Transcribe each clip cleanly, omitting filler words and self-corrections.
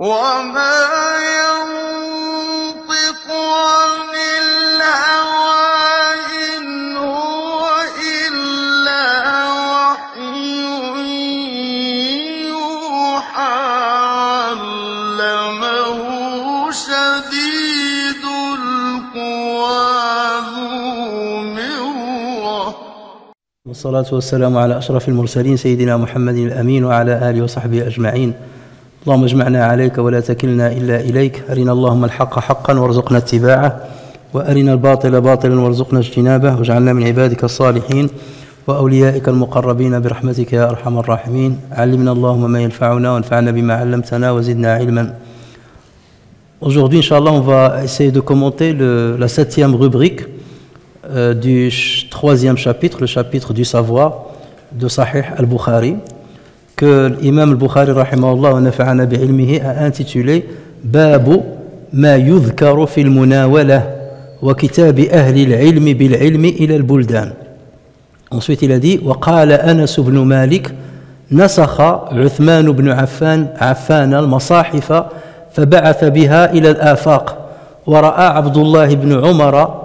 وما ينطق عن الهوى إن هو إلا وحي يوحى علمه شديد القوى ذو مرة. والصلاة والسلام على أشرف المرسلين سيدنا محمد الأمين وعلى آله وصحبه أجمعين. اللهم اجمعنا عليك ولا تكلنا إلا إليك. أرنا اللهم الحق حقا وارزقنا اتباعه، وأرنا الباطل باطلا وارزقنا اجتنابه، واجعلنا من عبادك الصالحين وأوليائك المقربين برحمتك يا أرحم الراحمين. علمنا اللهم ما ينفعنا وانفعنا بما علمتنا وزدنا علما. Aujourd'hui, Inch'Allah, on va essayer de commenter la 7e rubrique du 3e chapitre, le chapitre du savoir de Sahih al-Bukhari, que l'imam al-Bukhari rahimahullah wa nafa'ana bi'ilmihi a intitulé Babu ma yudhkaru fil munawala wa kitabi ahli al-ilmi bil-ilmi ila al-buldan. Ensuite il a dit wa qala Anas ibn Malik nasakha Uthman ibn Affan al-masahifa فبعث بها إلى الآفاق ورأى عبد الله بن عمر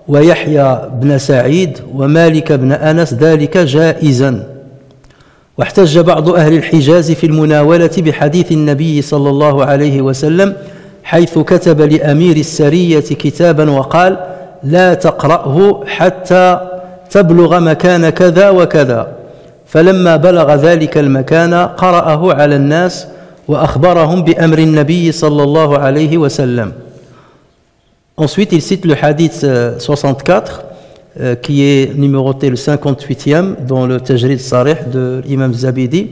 ويحيى بن سعيد ومالك بن أنس ذلك جائزا. واحتج بعض أهل الحجاز في المناولة بحديث النبي صلى الله عليه وسلم حيث كتب لأمير السرية كتابا وقال لا تقرأه حتى تبلغ مكان كذا وكذا، فلما بلغ ذلك المكان قرأه على الناس وأخبرهم بأمر النبي صلى الله عليه وسلم. Ensuite, il cite le hadith 64 qui est numéroté le 58e dans le Tajrid Sarih de l'imam Zabidi,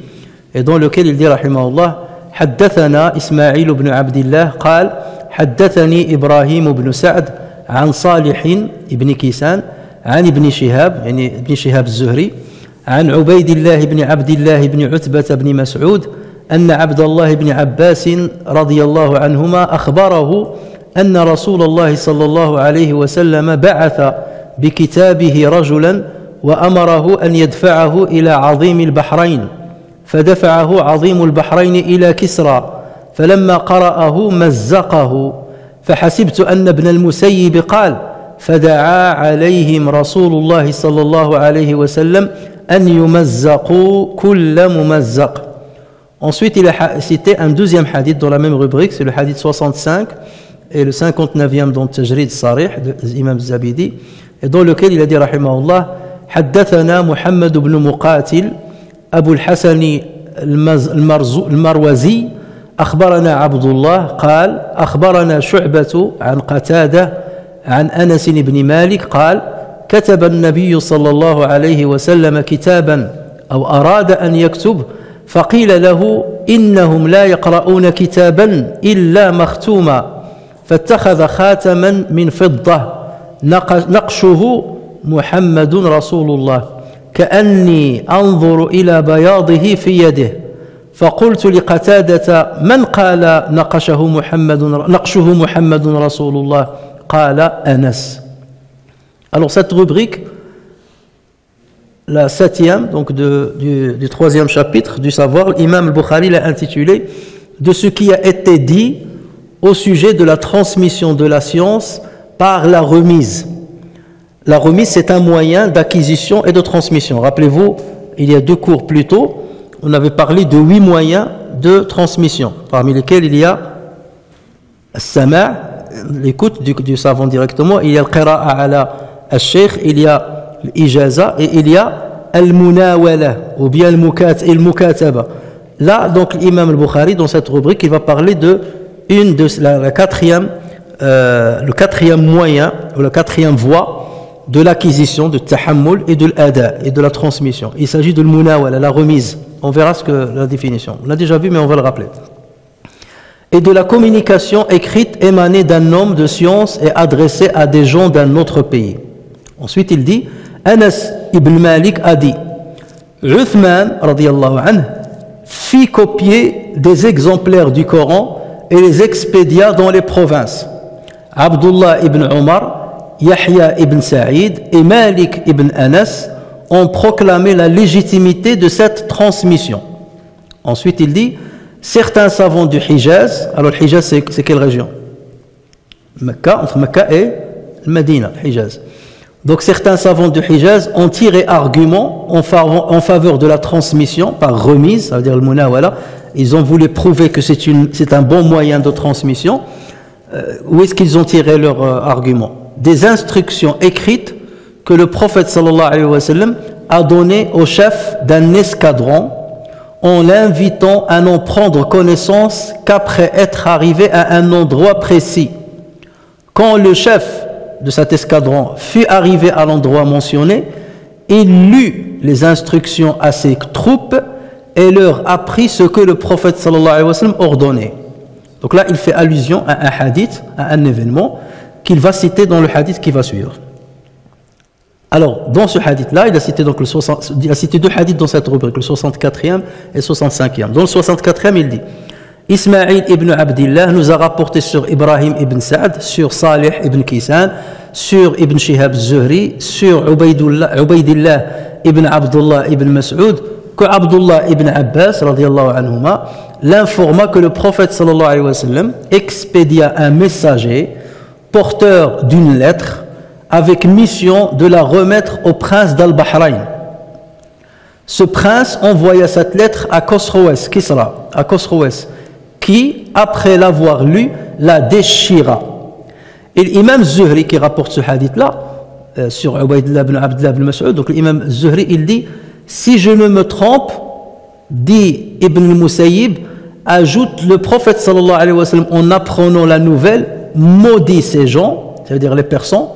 et dans lequel il dit rahimahullah حدثنا إسماعيل بن عبد الله قال حدثني إبراهيم بن سعد عن صالح بن كيسان عن ابن شهاب يعني ابن شهاب الزهري عن عبيد الله بن عبد الله بن عتبة بن مسعود أن عبد الله بن عباس رضي الله عنهما أخبره أن رسول الله صلى الله عليه وسلم بعث بكتابه رجلا وأمره أن يدفعه إلى عظيم البحرين، فدفعه عظيم البحرين إلى كسرى، فلما قرأه مزقه، فحسبت أن ابن المسيب قال فدعا عليهم رسول الله صلى الله عليه وسلم أن يمزقوا كل ممزق. Ensuite, il a cité un deuxième hadith dans la même rubrique, c'est le hadith 65 et le 59e dans le Tajrid Sarih de l'imam Zabidi, et dans lequel il a dit rahimahullah حدثنا محمد بن مقاتل أبو الحسن المروزي أخبرنا عبد الله قال أخبرنا شعبة عن قتادة عن أنس بن مالك قال كتب النبي صلى الله عليه وسلم كتابا أو أراد أن يكتب فقيل له إنهم لا يقرؤون كتابا إلا مختوما، فاتخذ خاتما من فضة نقشه محمد رسول الله كأني أنظر إلى بياضه في يده، فقلت لقتادة من قال نقشه محمد رسول الله قال أنس. Alors cette rubrique, la 7e donc du 3e chapitre du savoir, l'imam al-Bukhari l'a intitulé de ce qui a été dit au sujet de la transmission de la science par la remise. La remise, c'est un moyen d'acquisition et de transmission. Rappelez-vous, il y a 2 cours plus tôt, on avait parlé de 8 moyens de transmission, parmi lesquels il y a al-sama', l'écoute du savant directement, il y a al-qira'a ala al-sheikh, il y a l'ijaza et il y a al-munawala ou bien al-mukataba. Là, donc l'imam al-Bukhari, dans cette rubrique, il va parler de le 4e moyen ou la 4e voie de l'acquisition, de tahammul et de l'ada et de la transmission. Il s'agit de l'munawala, la remise. On verra la définition. On l'a déjà vu, mais on va le rappeler. Et de la communication écrite émanée d'un homme de science et adressée à des gens d'un autre pays. Ensuite, il dit Anas ibn Malik a dit Uthman radiyallahu anhu fit copier des exemplaires du Coran et les expédia dans les provinces. Abdullah ibn Omar, Yahya ibn Sa'id et Malik ibn Anas ont proclamé la légitimité de cette transmission. Ensuite, il dit certains savants du Hijaz, alors le Hijaz c'est quelle région? Mecca, entre Mecca et Medina, le Hijaz. Donc certains savants du Hijaz ont tiré argument en faveur de la transmission par remise, ça veut dire le munawala. Ils ont voulu prouver que c'est un bon moyen de transmission. Où est-ce qu'ils ont tiré leur argument? Des instructions écrites que le prophète sallallahu alayhi wa sallam a données au chef d'un escadron en l'invitant à n'en prendre connaissance qu'après être arrivé à un endroit précis. Quand le chef de cet escadron fut arrivé à l'endroit mentionné, il lut les instructions à ses troupes et leur apprit ce que le prophète sallallahu alayhi wa sallam ordonnait. Donc là, il fait allusion à un hadith, à un événement qu'il va citer dans le hadith qui va suivre. Alors, dans ce hadith-là, il a cité deux hadiths dans cette rubrique, le 64e et le 65e. Dans le 64e, il dit Ismaïl ibn Abdillah nous a rapporté sur Ibrahim ibn Sa'd, sur Salih ibn Kisan, sur Ibn Shihab Zuhri, sur Ubaydillah ibn Abdullah ibn Mas'ud, que Abdullah ibn Abbas radiyallahu anhuma l'informa que le prophète sallallahu alayhi wa sallam expédia un messager porteur d'une lettre avec mission de la remettre au prince d'Al-Bahrain. Ce prince envoya cette lettre à Khosroès, Kisra, à Khosroès, qui, après l'avoir lu, la déchira. Et l'imam Zuhri qui rapporte ce hadith-là, sur Ubaydillah ibn Abdullah ibn Mas'ud, donc l'imam Zuhri, il dit, si je ne me trompe, dit Ibn al-Musayyib, ajoute le prophète sallallahu alayhi wa sallam en apprenant la nouvelle, maudit ces gens, c'est-à-dire les Persans,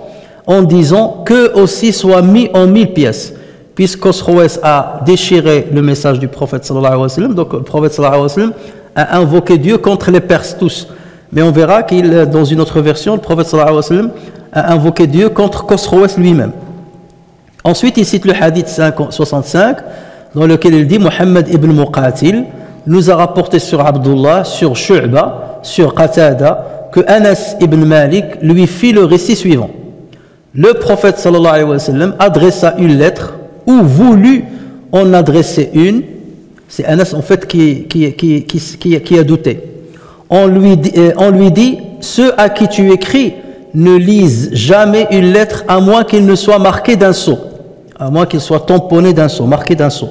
en disant qu'eux aussi soient mis en 1000 pièces. Puisque Khosroès a déchiré le message du prophète sallallahu alayhi wa sallam, donc le prophète sallallahu alayhi wa sallam a invoqué Dieu contre les Perses tous. Mais on verra qu'il, dans une autre version, le prophète sallallahu alayhi wa sallam a invoqué Dieu contre Khosroès lui-même. Ensuite, il cite le hadith 65, dans lequel il dit Muhammad ibn Muqatil nous a rapporté sur Abdullah, sur Shu'ba, sur Qatada, que Anas ibn Malik lui fit le récit suivant. Le prophète sallallahu alayhi wa sallam adressa une lettre ou voulut en adresser une. C'est Anas en fait qui a douté. On lui dit ceux à qui tu écris ne lisent jamais une lettre à moins qu'il ne soit marqué d'un sceau, à moins qu'il soit tamponné d'un sceau, marqué d'un sceau.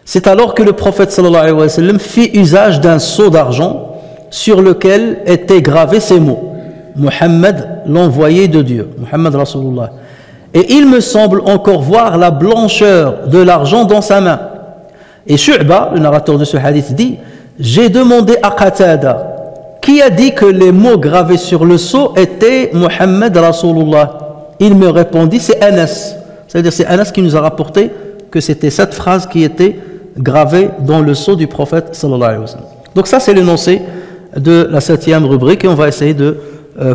C'est alors que le prophète sallallahu alayhi wa sallam fit usage d'un sceau d'argent sur lequel étaient gravés ces mots: Muhammad, l'envoyé de Dieu, Muhammad Rasulullah. Et il me semble encore voir la blancheur de l'argent dans sa main. Et Shu'ba, le narrateur de ce hadith, dit: j'ai demandé à Qatada qui a dit que les mots gravés sur le sceau étaient Muhammad Rasulullah. Il me répondit: c'est Anas. C'est-à-dire c'est Anas qui nous a rapporté que c'était cette phrase qui était gravée dans le sceau du prophète sallallahu alayhi wa sallam. Donc ça c'est l'énoncé de la 7e rubrique et on va essayer de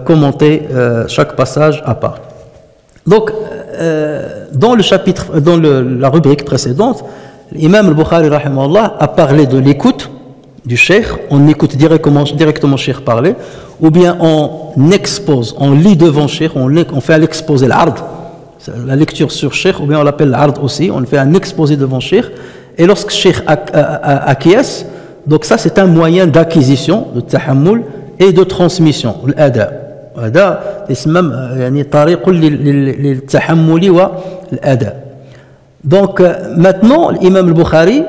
commenter chaque passage à part. Donc dans le chapitre, dans la rubrique précédente, l'imam al-Bukhari rahimahullah a parlé de l'écoute du cheikh. On écoute directement le cheikh parler, ou bien on expose, on lit devant le cheikh, on fait l'exposé, l'ard, la lecture sur cheikh, ou bien on l'appelle l'ard aussi, on fait un exposé devant le cheikh, et lorsque le cheikh acquiesce, donc ça c'est un moyen d'acquisition, de tahammul et de transmission, l'ada. هذا اسمه يعني طريق للتحمل والأداء. Donc maintenant l'imam al-Bukhari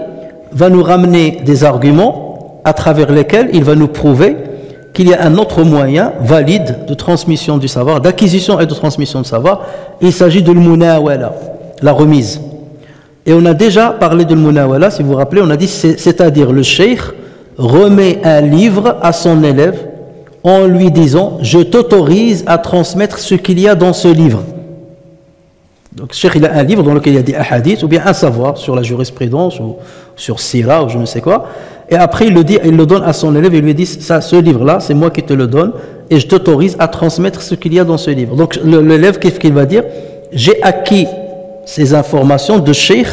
va nous ramener des arguments à travers lesquels il va nous prouver qu'il y a un autre moyen valide de transmission du savoir, d'acquisition et de transmission du savoir. Il s'agit de l'munawala, la remise. Et on a déjà parlé de l'munawala, si vous vous rappelez, on a dit c'est-à-dire le cheikh remet un livre à son élève en lui disant: je t'autorise à transmettre ce qu'il y a dans ce livre. Donc le cheikh il a un livre dans lequel il y a des hadiths ou bien un savoir sur la jurisprudence ou sur sira ou je ne sais quoi, et après il le donne à son élève et il lui dit: ça, ce livre là c'est moi qui te le donne et je t'autorise à transmettre ce qu'il y a dans ce livre. Donc l'élève, qu'est-ce qu'il va dire? J'ai acquis ces informations de cheikh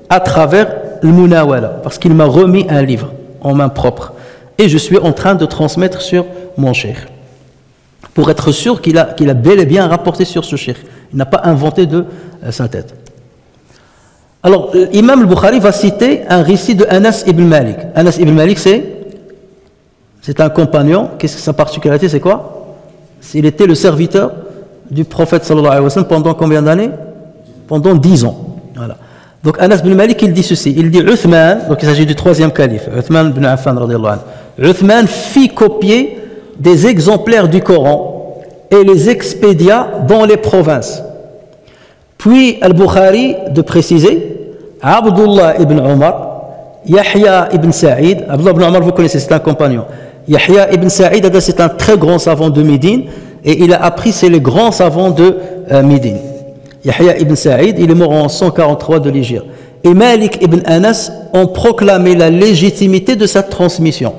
à travers le munawala, parce qu'il m'a remis un livre en main propre et je suis en train de transmettre sur mon cheikh, pour être sûr qu'il a bel et bien rapporté sur ce cheikh. Il n'a pas inventé de sa tête. Alors, l'imam al-Bukhari va citer un récit de Anas ibn Malik. Anas ibn Malik, c'est C'est un compagnon. Qu'est-ce que sa particularité, c'est quoi? Il était le serviteur du prophète sallallahu alayhi wa sallam pendant combien d'années? Pendant 10 ans. Voilà. Donc Anas bin Malik, il dit ceci. Il dit Uthman, donc il s'agit du troisième calife, Uthman bin Affan radiyallahu anhu. Uthman fit copier des exemplaires du Coran et les expédia dans les provinces. Puis Al-Bukhari de préciser, Abdullah ibn Omar, Yahya ibn Sa'id, Abdullah ibn Omar, vous connaissez, c'est un compagnon. Yahya ibn Sa'id, c'est un très grand savant de Médine, et il a appris, c'est les grands savants de Médine. Yahya ibn Sa'id, il est mort en 143 de l'Hégire. Et Malik ibn Anas ont proclamé la légitimité de cette transmission.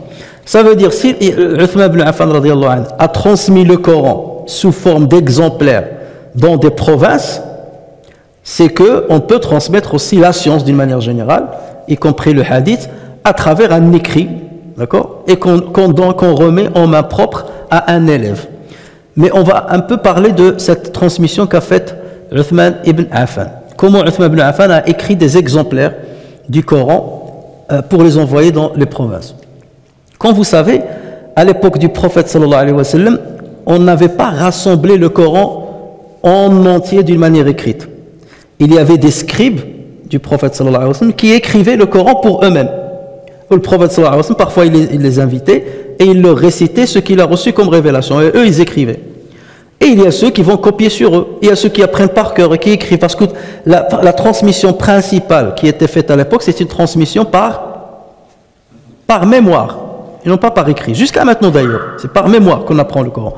Ça veut dire, si Uthman ibn Affan radiyallahu anhu a transmis le Coran sous forme d'exemplaires dans des provinces, c'est qu'on peut transmettre aussi la science d'une manière générale, y compris le hadith, à travers un écrit, d'accord, et qu'on remet en main propre à un élève. Mais on va un peu parler de cette transmission qu'a faite Uthman ibn Affan. Comment Uthman ibn Affan a écrit des exemplaires du Coran pour les envoyer dans les provinces. Comme vous savez, à l'époque du prophète sallallahu alayhi wa sallam, on n'avait pas rassemblé le Coran en entier d'une manière écrite. Il y avait des scribes du prophète sallallahu alayhi wa sallam qui écrivaient le Coran pour eux-mêmes. Le prophète sallallahu alayhi wa sallam, parfois il les invitait et il leur récitait ce qu'il a reçu comme révélation. Et eux, ils écrivaient. Et il y a ceux qui vont copier sur eux. Il y a ceux qui apprennent par cœur et qui écrivent. Parce que la transmission principale qui était faite à l'époque, c'est une transmission par mémoire. Et non pas par écrit. Jusqu'à maintenant d'ailleurs. C'est par mémoire qu'on apprend le Coran.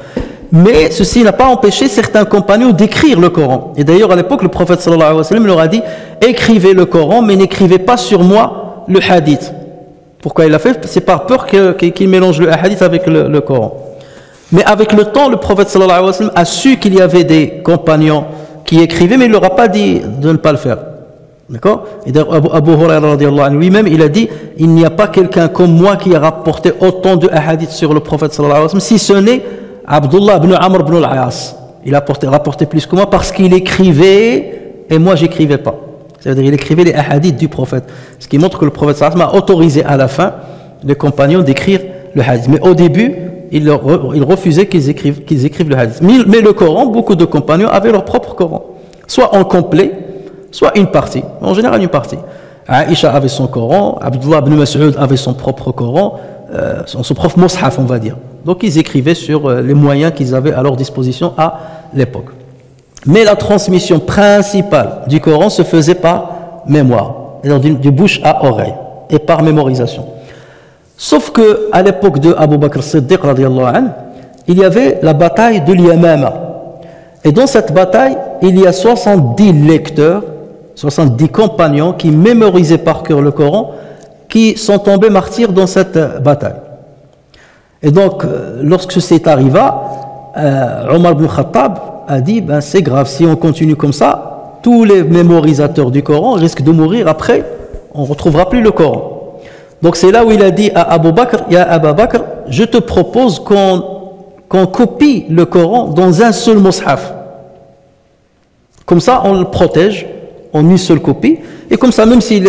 Mais ceci n'a pas empêché certains compagnons d'écrire le Coran. Et d'ailleurs, à l'époque, le prophète sallallahu alayhi wa sallam leur a dit « Écrivez le Coran, mais n'écrivez pas sur moi le hadith. » Pourquoi il l'a fait? C'est par peur qu'il mélange le hadith avec le Coran. Mais avec le temps, le prophète sallallahu alayhi wa sallam a su qu'il y avait des compagnons qui écrivaient, mais il ne leur a pas dit de ne pas le faire. D'accord? Et d'ailleurs, Abu Huraira radiyallahu anhu lui-même, il a dit « Il n'y a pas quelqu'un comme moi qui a rapporté autant de hadiths sur le prophète sallallahu alayhi wa sallam, si ce n'est Abdullah ibn Amr ibn al-As. Il a rapporté plus que moi parce qu'il écrivait et moi j'écrivais pas. C'est-à-dire il écrivait les hadiths du prophète. Ce qui montre que le prophète sallallahu alayhi wa sallam a autorisé à la fin les compagnons d'écrire le hadith. Mais au début, il refusait qu'ils écrivent le hadith. Mais le Coran, beaucoup de compagnons avaient leur propre Coran. Soit en complet, soit une partie. En général, une partie. Aïcha avait son Coran, Abdullah ibn Mas'ud avait son propre Coran, son propre mushaf, on va dire. Donc ils écrivaient sur les moyens qu'ils avaient à leur disposition à l'époque. Mais la transmission principale du Coran se faisait par mémoire, c'est-à-dire du bouche à oreille, et par mémorisation. Sauf qu'à l'époque de Abu Bakr Siddiq, radiyallahu anhu, il y avait la bataille de l'Yamama. Et dans cette bataille, il y a 70 lecteurs, 70 compagnons qui mémorisaient par cœur le Coran, qui sont tombés martyrs dans cette bataille. Et donc, lorsque ceci arrivé, Omar ibn Khattab a dit, ben c'est grave, si on continue comme ça, tous les mémorisateurs du Coran risquent de mourir, après, on ne retrouvera plus le Coran. Donc c'est là où il a dit à Abu Bakr, ya Abu Bakr, je te propose qu'on copie le Coran dans un seul mushaf. Comme ça, on le protège en une seule copie. Et comme ça, même si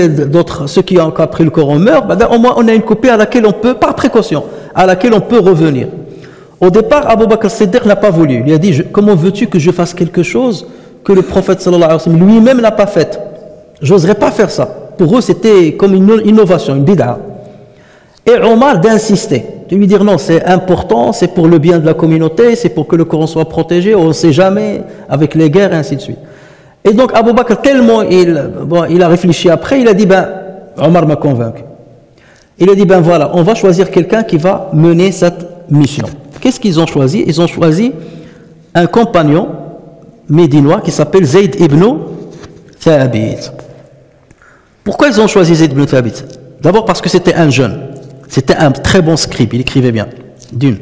ceux qui ont appris le Coran meurent, ben, au moins on a une copie à laquelle on peut, par précaution, à laquelle on peut revenir. Au départ, Abu Bakr Siddiq n'a pas voulu. Il a dit, comment veux-tu que je fasse quelque chose que le prophète sallallahu alayhi wa sallam lui-même n'a pas fait? J'oserais pas faire ça. Pour eux, c'était comme une innovation, une bid'a. Et Omar d'insister, de lui dire non, c'est important, c'est pour le bien de la communauté, c'est pour que le Coran soit protégé, on ne sait jamais, avec les guerres, et ainsi de suite. Et donc Abu Bakr, tellement il a réfléchi après, il a dit, ben, Omar m'a convaincu. Il a dit, ben voilà, on va choisir quelqu'un qui va mener cette mission. Qu'est-ce qu'ils ont choisi? Ils ont choisi un compagnon médinois qui s'appelle Zayd ibn Thabit. Pourquoi ils ont choisi Zayd ibn Thabit? D'abord parce que c'était un jeune. C'était un très bon scribe, il écrivait bien, d'une.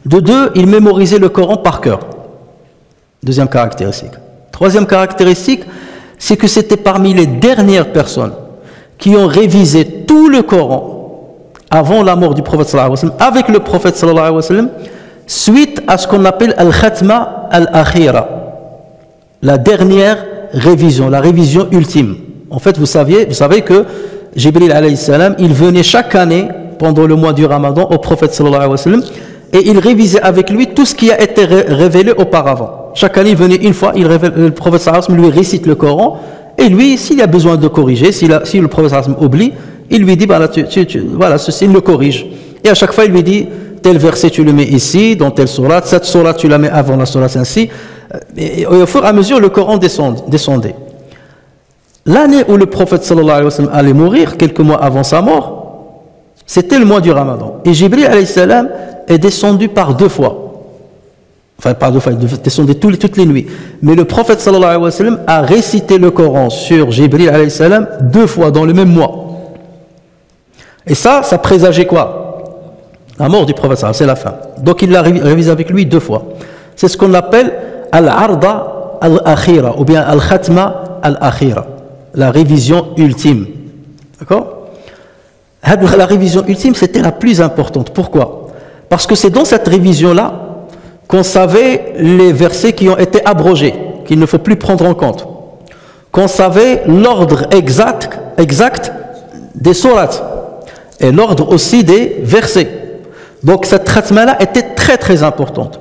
De deux, il mémorisait le Coran par cœur. Deuxième caractéristique. Troisième caractéristique, c'est que c'était parmi les dernières personnes qui ont révisé tout le Coran avant la mort du prophète sallallahu alayhi wa sallam, avec le prophète sallallahu alayhi wa sallam, suite à ce qu'on appelle al-khatma al-akhira, la dernière révision, la révision ultime. En fait, vous savez que Jibril alayhi salam, il venait chaque année pendant le mois du Ramadan au prophète sallallahu alayhi wa sallam et il révisait avec lui tout ce qui a été révélé auparavant. Chaque année, il venait une fois, le prophète sallallahu alayhi wa sallam lui récite le Coran et lui, s'il a besoin de corriger, si le prophète sallallahu alayhi wa sallam oublie, il lui dit, voilà, ceci, il le corrige. Et à chaque fois, il lui dit, tel verset tu le mets ici, dans telle sourate, cette sourate tu la mets avant la sourate ainsi. Et au fur et à mesure, le Coran descendait. L'année où le prophète sallallahu alayhi wa sallam allait mourir, quelques mois avant sa mort, c'était le mois du Ramadan. Et Jibril alayhi salam est descendu par 2 fois. Enfin, par 2 fois, il descendait toutes les nuits. Mais le prophète sallallahu alayhi wa sallam a récité le Coran sur Jibril alayhi salam 2 fois dans le même mois. Et ça présageait quoi? La mort du prophète sallallahu alayhi wa sallam, c'est la fin. Donc il l'a révisé avec lui 2 fois. C'est ce qu'on appelle al-arda al-akhira ou bien al-khatma al-akhira. La révision ultime. D'accord? La révision ultime, c'était la plus importante. Pourquoi? Parce que c'est dans cette révision-là qu'on savait les versets qui ont été abrogés, qu'il ne faut plus prendre en compte. Qu'on savait l'ordre exact des sourates et l'ordre aussi des versets. Donc cette khatma-là était très très importante.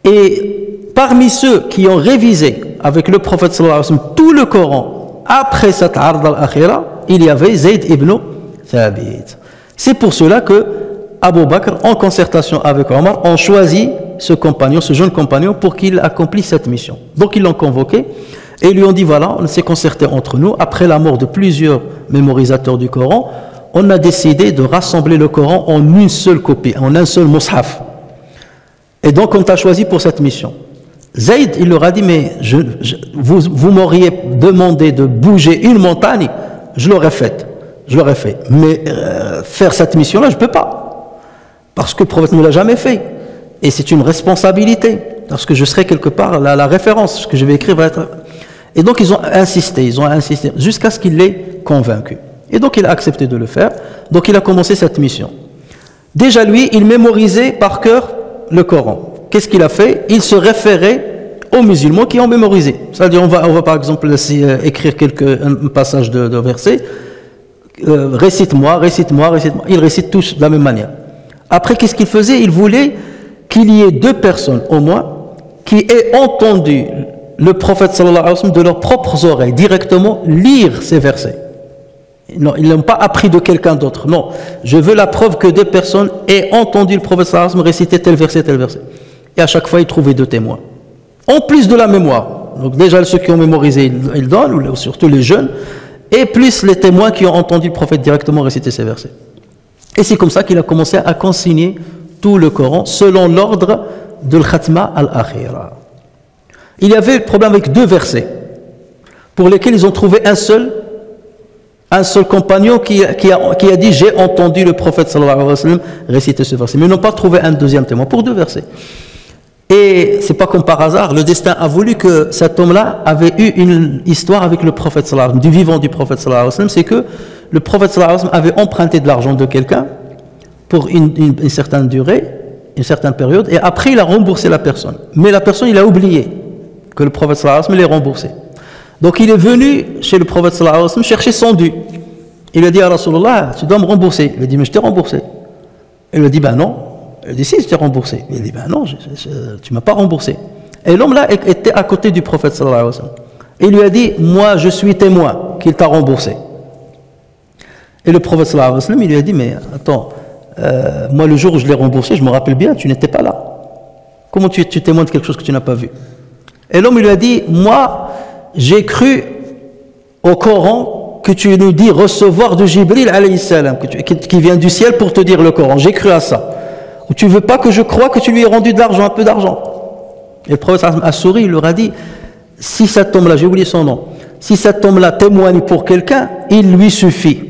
Et parmi ceux qui ont révisé avec le prophète sallallahu alayhi wa sallam tout le Coran, après cette ard al-akhira, il y avait Zayd ibn Thabit. C'est pour cela que Abu Bakr, en concertation avec Omar, ont choisi ce compagnon, ce jeune compagnon, pour qu'il accomplisse cette mission. Donc ils l'ont convoqué et ils lui ont dit, voilà, on s'est concerté entre nous, après la mort de plusieurs mémorisateurs du Coran, on a décidé de rassembler le Coran en une seule copie, en un seul mushaf. Et donc on t'a choisi pour cette mission. Zayd, il leur a dit, mais vous m'auriez demandé de bouger une montagne, je l'aurais fait. Mais faire cette mission-là, je ne peux pas. Parce que le prophète ne l'a jamais fait. Et c'est une responsabilité. Parce que je serai quelque part la référence. Ce que je vais écrire va être... Et donc ils ont insisté, jusqu'à ce qu'il l'ait convaincu. Et donc il a accepté de le faire. Donc il a commencé cette mission. Déjà lui, il mémorisait par cœur le Coran. Qu'est-ce qu'il a fait? Il se référait aux musulmans qui ont mémorisé. C'est-à-dire, on va par exemple écrire un passage de verset. Récite-moi. Il récite tous de la même manière. Après, qu'est-ce qu'il faisait? Il voulait qu'il y ait 2 personnes au moins qui aient entendu le prophète sallallahu alayhi wa sallam de leurs propres oreilles directement lire ces versets. Non, ils n'ont pas appris de quelqu'un d'autre. Non, je veux la preuve que 2 personnes aient entendu le prophète sallallahu alayhi wa sallam réciter tel verset. Et à chaque fois, il trouvait 2 témoins. En plus de la mémoire. Donc déjà, ceux qui ont mémorisé, ils donnent, ou surtout les jeunes, et plus les témoins qui ont entendu le prophète directement réciter ces versets. Et c'est comme ça qu'il a commencé à consigner tout le Coran selon l'ordre de l'Khatma al-Akhira. Il y avait le problème avec 2 versets pour lesquels ils ont trouvé un seul compagnon qui a dit « J'ai entendu le prophète sallallahu alayhi wa sallam réciter ce verset ». Mais ils n'ont pas trouvé un deuxième témoin pour 2 versets. Et c'est pas comme par hasard, le destin a voulu que cet homme-là avait eu une histoire avec le prophète sallallahu alayhi wa sallam, du vivant du prophète sallallahu alayhi wa sallam. C'est que le prophète sallallahu alayhi wa sallam avait emprunté de l'argent de quelqu'un pour une certaine durée, une certaine période, et après il a remboursé la personne. Mais la personne, il a oublié que le prophète sallallahu alayhi wa sallam l'ait remboursé. Donc il est venu chez le prophète sallallahu alayhi wa sallam chercher son dû. Il a dit à Rasulullah, tu dois me rembourser. Il a dit, mais je t'ai remboursé. Il lui a dit, ben non. Il a dit, si, je t'ai remboursé. Il a dit, ben non, tu ne m'as pas remboursé. Et l'homme-là était à côté du prophète sallallahu alayhi wa sallam. Et il lui a dit, moi je suis témoin qu'il t'a remboursé. Et le prophète sallallahu alayhi wa sallam, il lui a dit, mais attends, moi le jour où je l'ai remboursé, je me rappelle bien, tu n'étais pas là. Comment tu témoignes de quelque chose que tu n'as pas vu? Et l'homme, il lui a dit, moi, j'ai cru au Coran que tu nous dis recevoir de Jibril alayhi salam, qui vient du ciel pour te dire le Coran. J'ai cru à ça. Ou tu veux pas que je croie que tu lui aies rendu de l'argent, un peu d'argent. Et le prophète a souri, il leur a dit, si cet homme-là, j'ai oublié son nom, si cet homme-là témoigne pour quelqu'un, il lui suffit.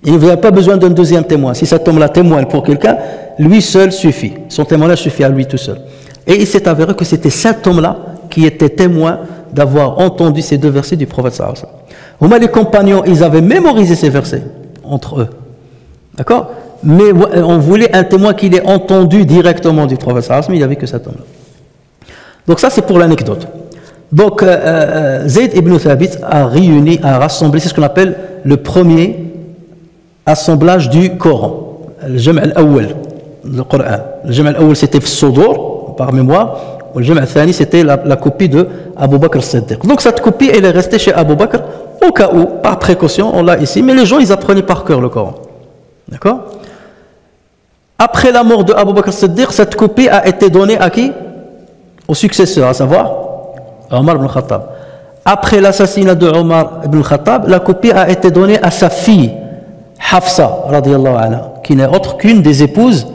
Il n'y a pas besoin d'un deuxième témoin. Si cet homme-là témoigne pour quelqu'un, lui seul suffit. Son témoignage suffit à lui tout seul. Et il s'est avéré que c'était cet homme-là qui était témoin d'avoir entendu ces 2 versets du prophète sallallahu alayhi wa sallam. Les compagnons, ils avaient mémorisé ces versets entre eux. D'accord? Mais on voulait un témoin qui l'ait entendu directement du prophète sallallahu alayhi wa sallam, il n'y avait que cet homme-là. Donc ça, c'est pour l'anecdote. Donc Zayd ibn Thabit a rassemblé, c'est ce qu'on appelle le premier assemblage du Coran. le Jam' al-Awwal, le Coran. Le Jam' al-Awwal c'était Sudur, par mémoire, ou le Jam' al-Thani c'était la copie de Abu Bakr as-Siddiq. Donc cette copie, elle est restée chez Abu Bakr, au cas où, par précaution, on l'a ici, mais les gens, ils apprenaient par cœur le Coran. D'accord? Après la mort de Abu Bakr as-Siddiq, cette copie a été donnée à qui? Au successeur, à savoir Omar ibn Khattab. Après l'assassinat de Omar ibn Khattab, la copie a été donnée à sa fille, Hafsa, radiyallahu anha, qui n'est autre qu'une des épouses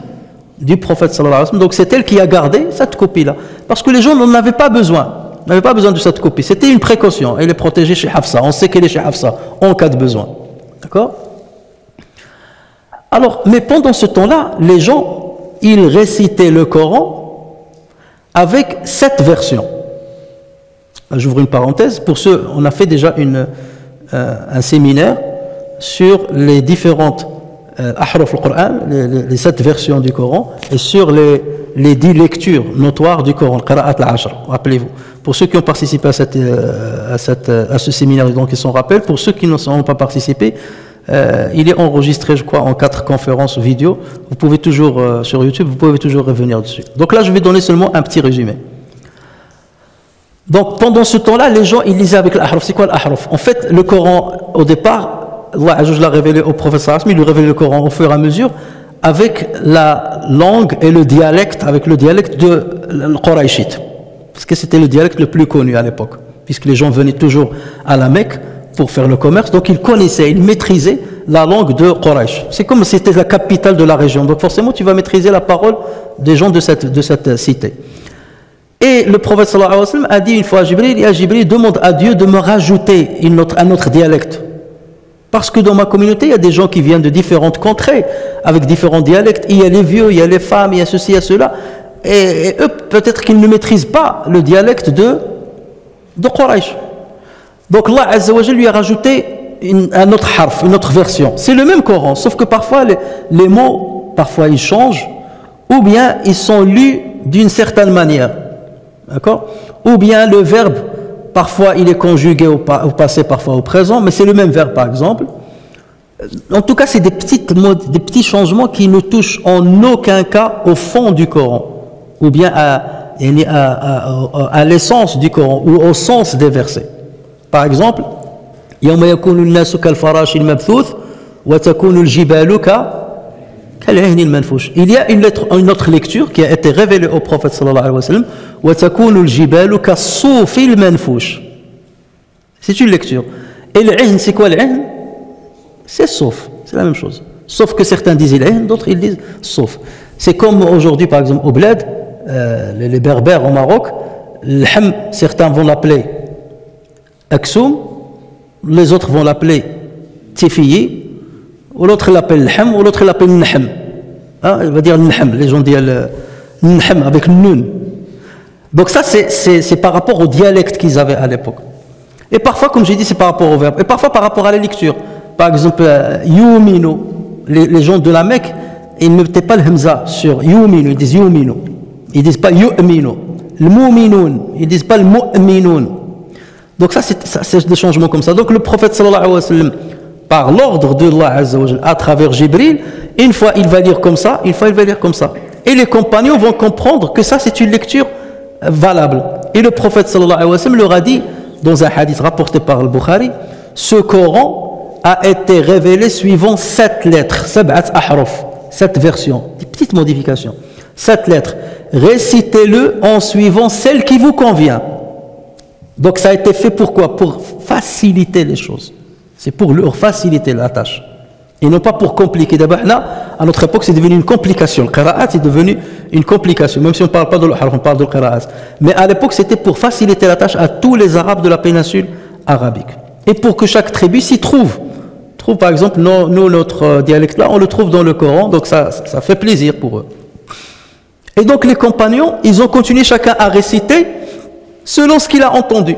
du prophète sallallahu alayhi wa sallam. Donc c'est elle qui a gardé cette copie-là. Parce que les gens n'en avaient pas besoin. N'avaient pas besoin de cette copie. C'était une précaution. Elle est protégée chez Hafsa. On sait qu'elle est chez Hafsa, en cas de besoin. D'accord? Alors, mais pendant ce temps-là, les gens, ils récitaient le Coran avec cette version. J'ouvre une parenthèse. Pour ceux, on a fait déjà un séminaire sur les différentes ahruf al-Qur'an, les 7 versions du Coran, et sur les 10 lectures notoires du Coran, qira'at al-ashr, rappelez-vous. Pour ceux qui ont participé à ce séminaire, donc ils s'en rappellent. Pour ceux qui n'ont pas participé, il est enregistré, je crois, en 4 conférences vidéo. Vous pouvez toujours, sur YouTube, vous pouvez toujours revenir dessus. Donc là, je vais donner seulement un petit résumé. Donc pendant ce temps-là, les gens, ils lisaient avec l'ahruf. C'est quoi l'ahruf? En fait, le Coran, au départ, Allah Azza wa Jalla l'a révélé au prophète sallallahu alayhi wa sallam, il lui révèle le Coran au fur et à mesure avec la langue et le dialecte, avec le dialecte de l'Quraishite. Parce que c'était le dialecte le plus connu à l'époque, puisque les gens venaient toujours à la Mecque pour faire le commerce, donc ils connaissaient, ils maîtrisaient la langue de Quraysh. C'est comme si c'était la capitale de la région, donc forcément tu vas maîtriser la parole des gens de cette cité. Et le prophète sallallahu alayhi wa sallam a dit une fois à Jibril, demande à Dieu de me rajouter un autre dialecte. Parce que dans ma communauté, il y a des gens qui viennent de différentes contrées, avec différents dialectes. Il y a les vieux, il y a les femmes, il y a ceci, il y a cela. Et eux, peut-être qu'ils ne maîtrisent pas le dialecte de Quraysh. Donc Allah Azza wa Jalla lui a rajouté un autre harf, une autre version. C'est le même Coran, sauf que parfois les mots, parfois ils changent, ou bien ils sont lus d'une certaine manière. D'accord? Ou bien le verbe, parfois il est conjugué au passé, parfois au présent, mais c'est le même verbe par exemple. En tout cas, c'est des petits changements qui ne touchent en aucun cas au fond du Coran, ou bien à l'essence du Coran, ou au sens des versets. Par exemple, يوم يكون الناس كالفراش المبثوث وتكون الجبال كالعهن المنفوش. Il y a une autre lecture qui a été révélée au prophète sallallahu alayhi wa sallam. وتكون الجبال كالصوف المنفوش. C'est une lecture. Et le ihn, c'est quoi le ihn? C'est sauf, c'est la même chose. Sauf que certains disent le ihn, d'autres ils disent sauf. C'est comme aujourd'hui par exemple au bled, les berbères au Maroc, le ham, certains vont l'appeler Aksoum, les autres vont l'appeler Tifiyi, ou l'autre l'appelle Lham, ou l'autre l'appelle Naham. Hein, il va dire Naham, les gens disent Naham avec Nun. Donc ça c'est par rapport au dialecte qu'ils avaient à l'époque. Et parfois, comme j'ai dit, c'est par rapport au verbe. Et parfois par rapport à la lecture. Par exemple, Yuminu, les gens de la Mecque, ils ne mettaient pas le Hamza sur Yuminu, ils disent Yuminu. Ils ne disent pas Yu'minu. Le Mu'minun, ils ne disent pas le Mu'minun. Donc ça c'est des changements comme ça. Donc le prophète sallallahu alayhi wa sallam, par l'ordre de Allah Azza wa Jalla, à travers Jibril, une fois il va lire comme ça, une fois il va lire comme ça. Et les compagnons vont comprendre que ça c'est une lecture valable. Et le prophète sallallahu alayhi wa sallam leur a dit, dans un hadith rapporté par le Bukhari, ce Coran a été révélé suivant 7 lettres, 7 ahruf, 7 versions, des petites modifications. 7 lettres. Récitez-le en suivant celle qui vous convient. Donc ça a été fait pourquoi? Pour faciliter les choses. C'est pour leur faciliter la tâche. Et non pas pour compliquer. D'abord, là, à notre époque, c'est devenu une complication. Le qira'at est devenu une complication. Même si on ne parle pas de l'harf, on parle de qira'at. Mais à l'époque, c'était pour faciliter la tâche à tous les Arabes de la péninsule arabique. Et pour que chaque tribu s'y trouve. Par exemple, nous, notre dialecte là, on le trouve dans le Coran. Donc ça fait plaisir pour eux. Et donc les compagnons, ils ont continué chacun à réciter selon ce qu'il a entendu.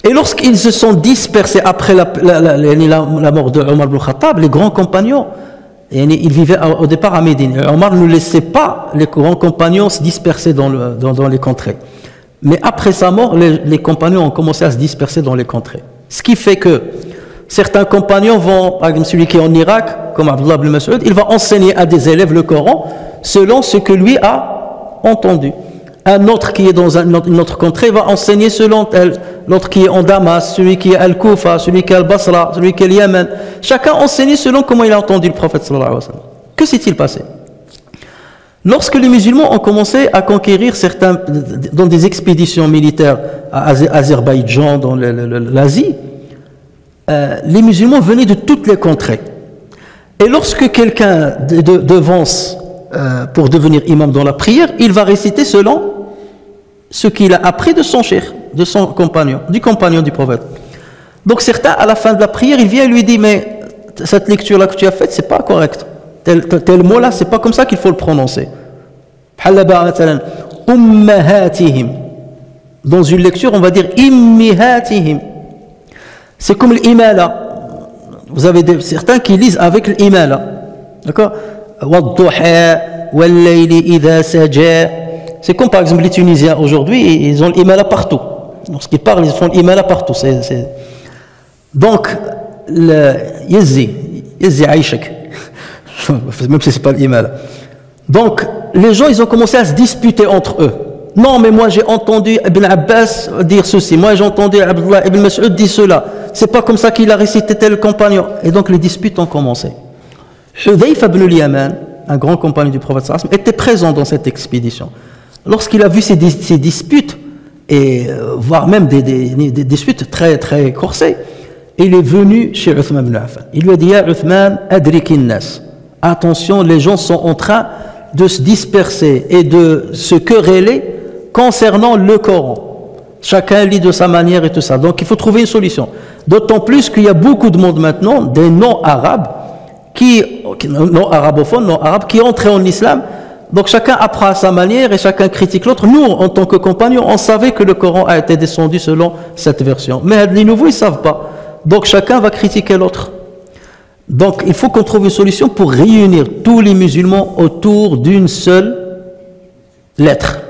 Et lorsqu'ils se sont dispersés après la mort de Omar ibn Khattab, les grands compagnons, ils vivaient au départ à Médine. Omar ne laissait pas les grands compagnons se disperser dans les contrées. Mais après sa mort, les compagnons ont commencé à se disperser dans les contrées. Ce qui fait que Certains compagnons vont, par exemple celui qui est en Irak, comme Abdullah ibn Mas'ud, il va enseigner à des élèves le Coran selon ce que lui a entendu. Un autre qui est dans une autre contrée va enseigner selon elle. L'autre qui est en Damas, celui qui est à Al-Koufa, celui qui est à Al-Basra, celui qui est au Yémen. Chacun enseigne selon comment il a entendu le prophète sallallahu alayhi wa sallam. Que s'est-il passé? Lorsque les musulmans ont commencé à conquérir certains, dans des expéditions militaires à Azerbaïdjan, dans l'Asie, les musulmans venaient de toutes les contrées. Et lorsque quelqu'un devance pour devenir imam dans la prière, il va réciter selon ce qu'il a appris de son cheikh, de son compagnon, du compagnon du prophète. Donc certains, à la fin de la prière, il vient et lui dit, mais cette lecture-là que tu as faite, c'est pas correct. Tel mot-là, c'est pas comme ça qu'il faut le prononcer. Dans une lecture, on va dire immihatihim. C'est comme l'imala. Vous avez certains qui lisent avec l'imala. D'accord? C'est comme par exemple les Tunisiens aujourd'hui, ils ont l'imala partout. Lorsqu'ils parlent, ils font l'imala partout. Donc, le Yazzi Aïchak, même si ce n'est pas l'imala. Donc, les gens, ils ont commencé à se disputer entre eux. Non, mais moi j'ai entendu Ibn Abbas dire ceci, moi j'ai entendu Abdullah Ibn Mas'ud dire cela. C'est pas comme ça qu'il a récité tel compagnon. Et donc les disputes ont commencé. Hudayfa ibn al-Yaman, un grand compagnon du prophète sallallahu alayhi wa sallam, était présent dans cette expédition. Lorsqu'il a vu ces disputes, et voire même des disputes très très corsées, il est venu chez Uthman ibn Affan. Il lui a dit, Ya Uthman, adrikin nas. Attention, les gens sont en train de se disperser et de se quereller concernant le Coran. Chacun lit de sa manière et tout ça. Donc il faut trouver une solution. D'autant plus qu'il y a beaucoup de monde maintenant, des non-arabes, non-arabophones, non-arabes, qui entrent en islam. Donc chacun apprend à sa manière et chacun critique l'autre. Nous, en tant que compagnons, on savait que le Coran a été descendu selon cette version. Mais les nouveaux, ils ne savent pas. Donc chacun va critiquer l'autre. Donc il faut qu'on trouve une solution pour réunir tous les musulmans autour d'une seule lettre.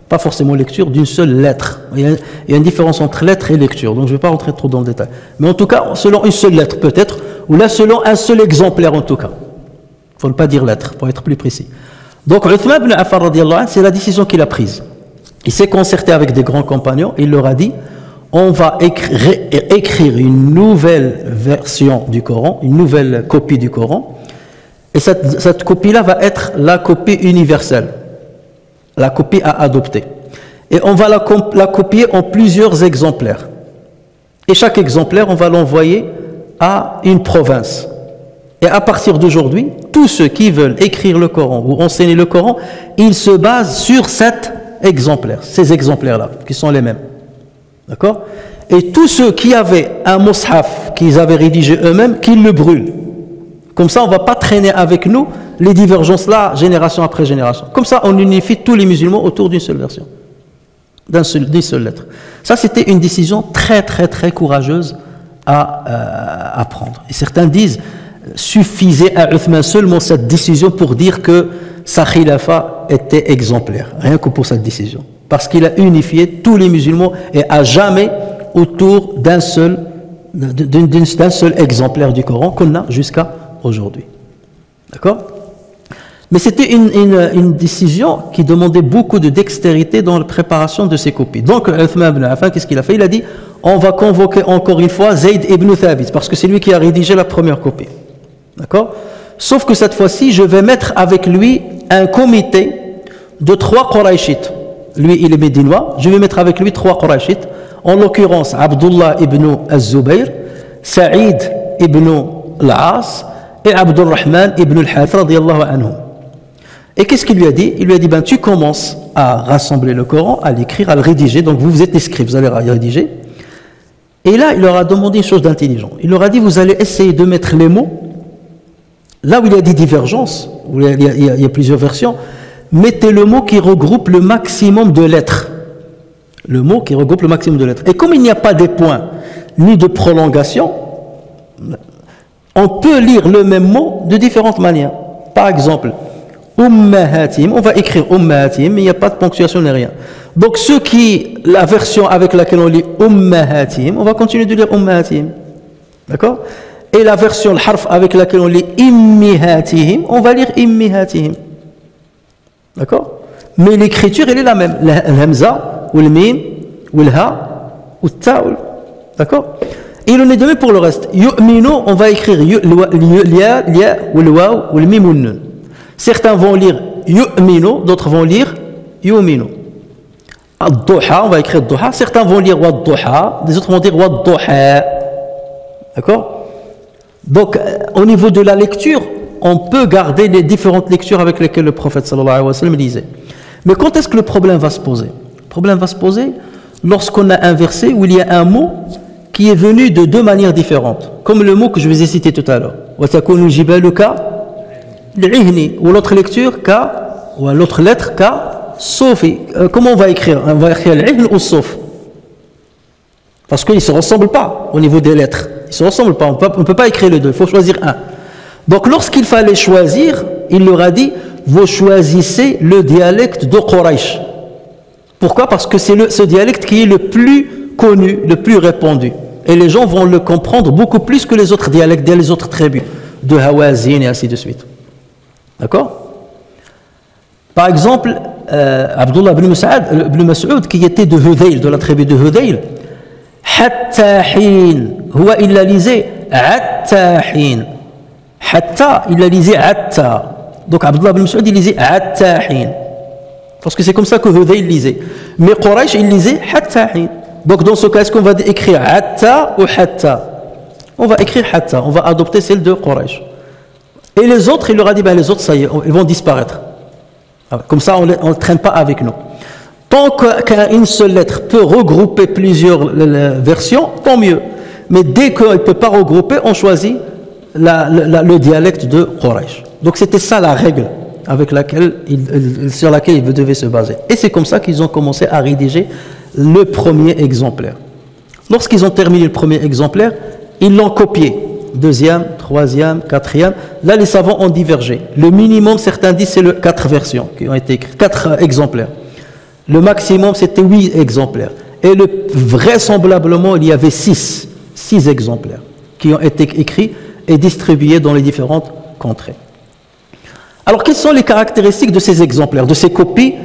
Pas forcément lecture, d'une seule lettre. Il y a une différence entre lettre et lecture, donc je ne vais pas rentrer trop dans le détail. Mais en tout cas, selon une seule lettre peut-être, ou là selon un seul exemplaire en tout cas. Il ne faut pas dire lettre, pour être plus précis. Donc Uthman ibn Affan radiyallahu anhu, c'est la décision qu'il a prise. Il s'est concerté avec des grands compagnons, et il leur a dit, on va écrire une nouvelle version du Coran, une nouvelle copie du Coran, et cette copie-là va être la copie universelle. La copie à adopter. Et on va la copier en plusieurs exemplaires. Et chaque exemplaire, on va l'envoyer à une province. Et à partir d'aujourd'hui, tous ceux qui veulent écrire le Coran ou enseigner le Coran, ils se basent sur cet exemplaire, ces exemplaires-là, qui sont les mêmes. D'accord? Et tous ceux qui avaient un mushaf qu'ils avaient rédigé eux-mêmes, qu'ils le brûlent. Comme ça, on ne va pas traîner avec nous les divergences là, génération après génération. Comme ça, on unifie tous les musulmans autour d'une seule version, d'une seule lettre. Ça, c'était une décision très, très, très courageuse à prendre. Et certains disent, suffisait à Uthman seulement cette décision pour dire que sa khilafa était exemplaire, rien que pour cette décision. Parce qu'il a unifié tous les musulmans et à jamais autour d'un seul exemplaire du Coran qu'on a jusqu'à aujourd'hui. D'accord? Mais c'était une décision qui demandait beaucoup de dextérité dans la préparation de ces copies. Donc, Uthman ibn Affan, qu'est-ce qu'il a fait? Il a dit, on va convoquer encore une fois Zayd ibn Thabit, parce que c'est lui qui a rédigé la première copie. D'accord? Sauf que cette fois-ci, je vais mettre avec lui un comité de 3 Qurayshites. Lui, il est médinois. Je vais mettre avec lui 3 Qurayshites. En l'occurrence, Abdullah ibn az-Zubayr, Saïd ibn al-As et Abdurrahman ibn al-Harith radiyallahu anhu. Et qu'est-ce qu'il lui a dit? Il lui a dit, ben, tu commences à rassembler le Coran, à l'écrire, à le rédiger. Donc vous êtes des scribes, vous allez rédiger. Et là, il leur a demandé une chose d'intelligent. Il leur a dit, vous allez essayer de mettre les mots, là où il y a des divergences, où il y a plusieurs versions, mettez le mot qui regroupe le maximum de lettres. Le mot qui regroupe le maximum de lettres. Et comme il n'y a pas de points, ni de prolongation, on peut lire le même mot de différentes manières. Par exemple, Ummahatim, on va écrire Ummahatim, mais il n'y a pas de ponctuation ni rien. Donc la version avec laquelle on lit Ummahatim, on va continuer de lire Ummahatim. D'accord? Et la version, le harf avec laquelle on lit immihatihim, on va lire immihatihim. D'accord? Mais l'écriture, elle est la même. Le hamza, ou le mim, ou le ha, ou le ta. D'accord? Et il en est de même pour le reste. Yu'minu, on va écrire l'ya, ou le waw, ou le mim, ou le nun. Certains vont lire yu'minu, d'autres vont lire yu'minu. Ad-duha, on va écrire ad-duha. Certains vont lire wad-duha, les autres vont dire wad-duha. D'accord? Donc, au niveau de la lecture, on peut garder les différentes lectures avec lesquelles le prophète sallallahu alayhi wa sallam lisait. Mais quand est-ce que le problème va se poser? Le problème va se poser lorsqu'on a un verset où il y a un mot qui est venu de deux manières différentes. Comme le mot que je vous ai cité tout à l'heure. وَتَكُونُ الْجِبَالُ كَالْعِهْنِ. Ou l'autre lecture, ou l'autre lettre, Sofi. Comment on va écrire? On va écrire l'ihn ou sof. Parce qu'ils ne se ressemblent pas au niveau des lettres. Ils ne se ressemblent pas. On ne peut pas écrire les deux. Il faut choisir un. Donc lorsqu'il fallait choisir, il leur a dit, vous choisissez le dialecte de Quraysh. Pourquoi? Parce que c'est ce dialecte qui est le plus connu, le plus répandu. Et les gens vont le comprendre beaucoup plus que les autres dialectes des autres tribus, de Hawazin et ainsi de suite. D'accord? Par exemple, Abdullah ibn Mas'ud, qui était de Hudayl, de la tribu de Hudayl, Hatta hin, il la lisait Hatta hin. Hatta, il la lisait Hatta. Donc Abdullah ibn Mas'ud, il lisait Hatta hin. Parce que c'est comme ça que Hudayl lisait. Mais Quraysh, il lisait Hatta hin. Donc dans ce cas, est-ce qu'on va écrire Hatta ou Hatta? On va écrire Hatta, on va adopter celle de Quraysh. Et les autres, il leur a dit, ben les autres, ça y est, ils vont disparaître. Comme ça, on ne traîne pas avec nous. Tant qu'une seule lettre peut regrouper plusieurs versions, tant mieux. Mais dès qu'il ne peut pas regrouper, on choisit le dialecte de Quraysh. Donc c'était ça la règle sur laquelle ils devaient se baser. Et c'est comme ça qu'ils ont commencé à rédiger le premier exemplaire. Lorsqu'ils ont terminé le premier exemplaire, ils l'ont copié. Deuxième, troisième, quatrième. Là, les savants ont divergé. Le minimum, certains disent, c'est 4 versions qui ont été écrites, 4 exemplaires. Le maximum, c'était 8 exemplaires. Et vraisemblablement, il y avait 6 exemplaires qui ont été écrits et distribués dans les différentes contrées. Alors, quelles sont les caractéristiques de ces exemplaires, de ces copies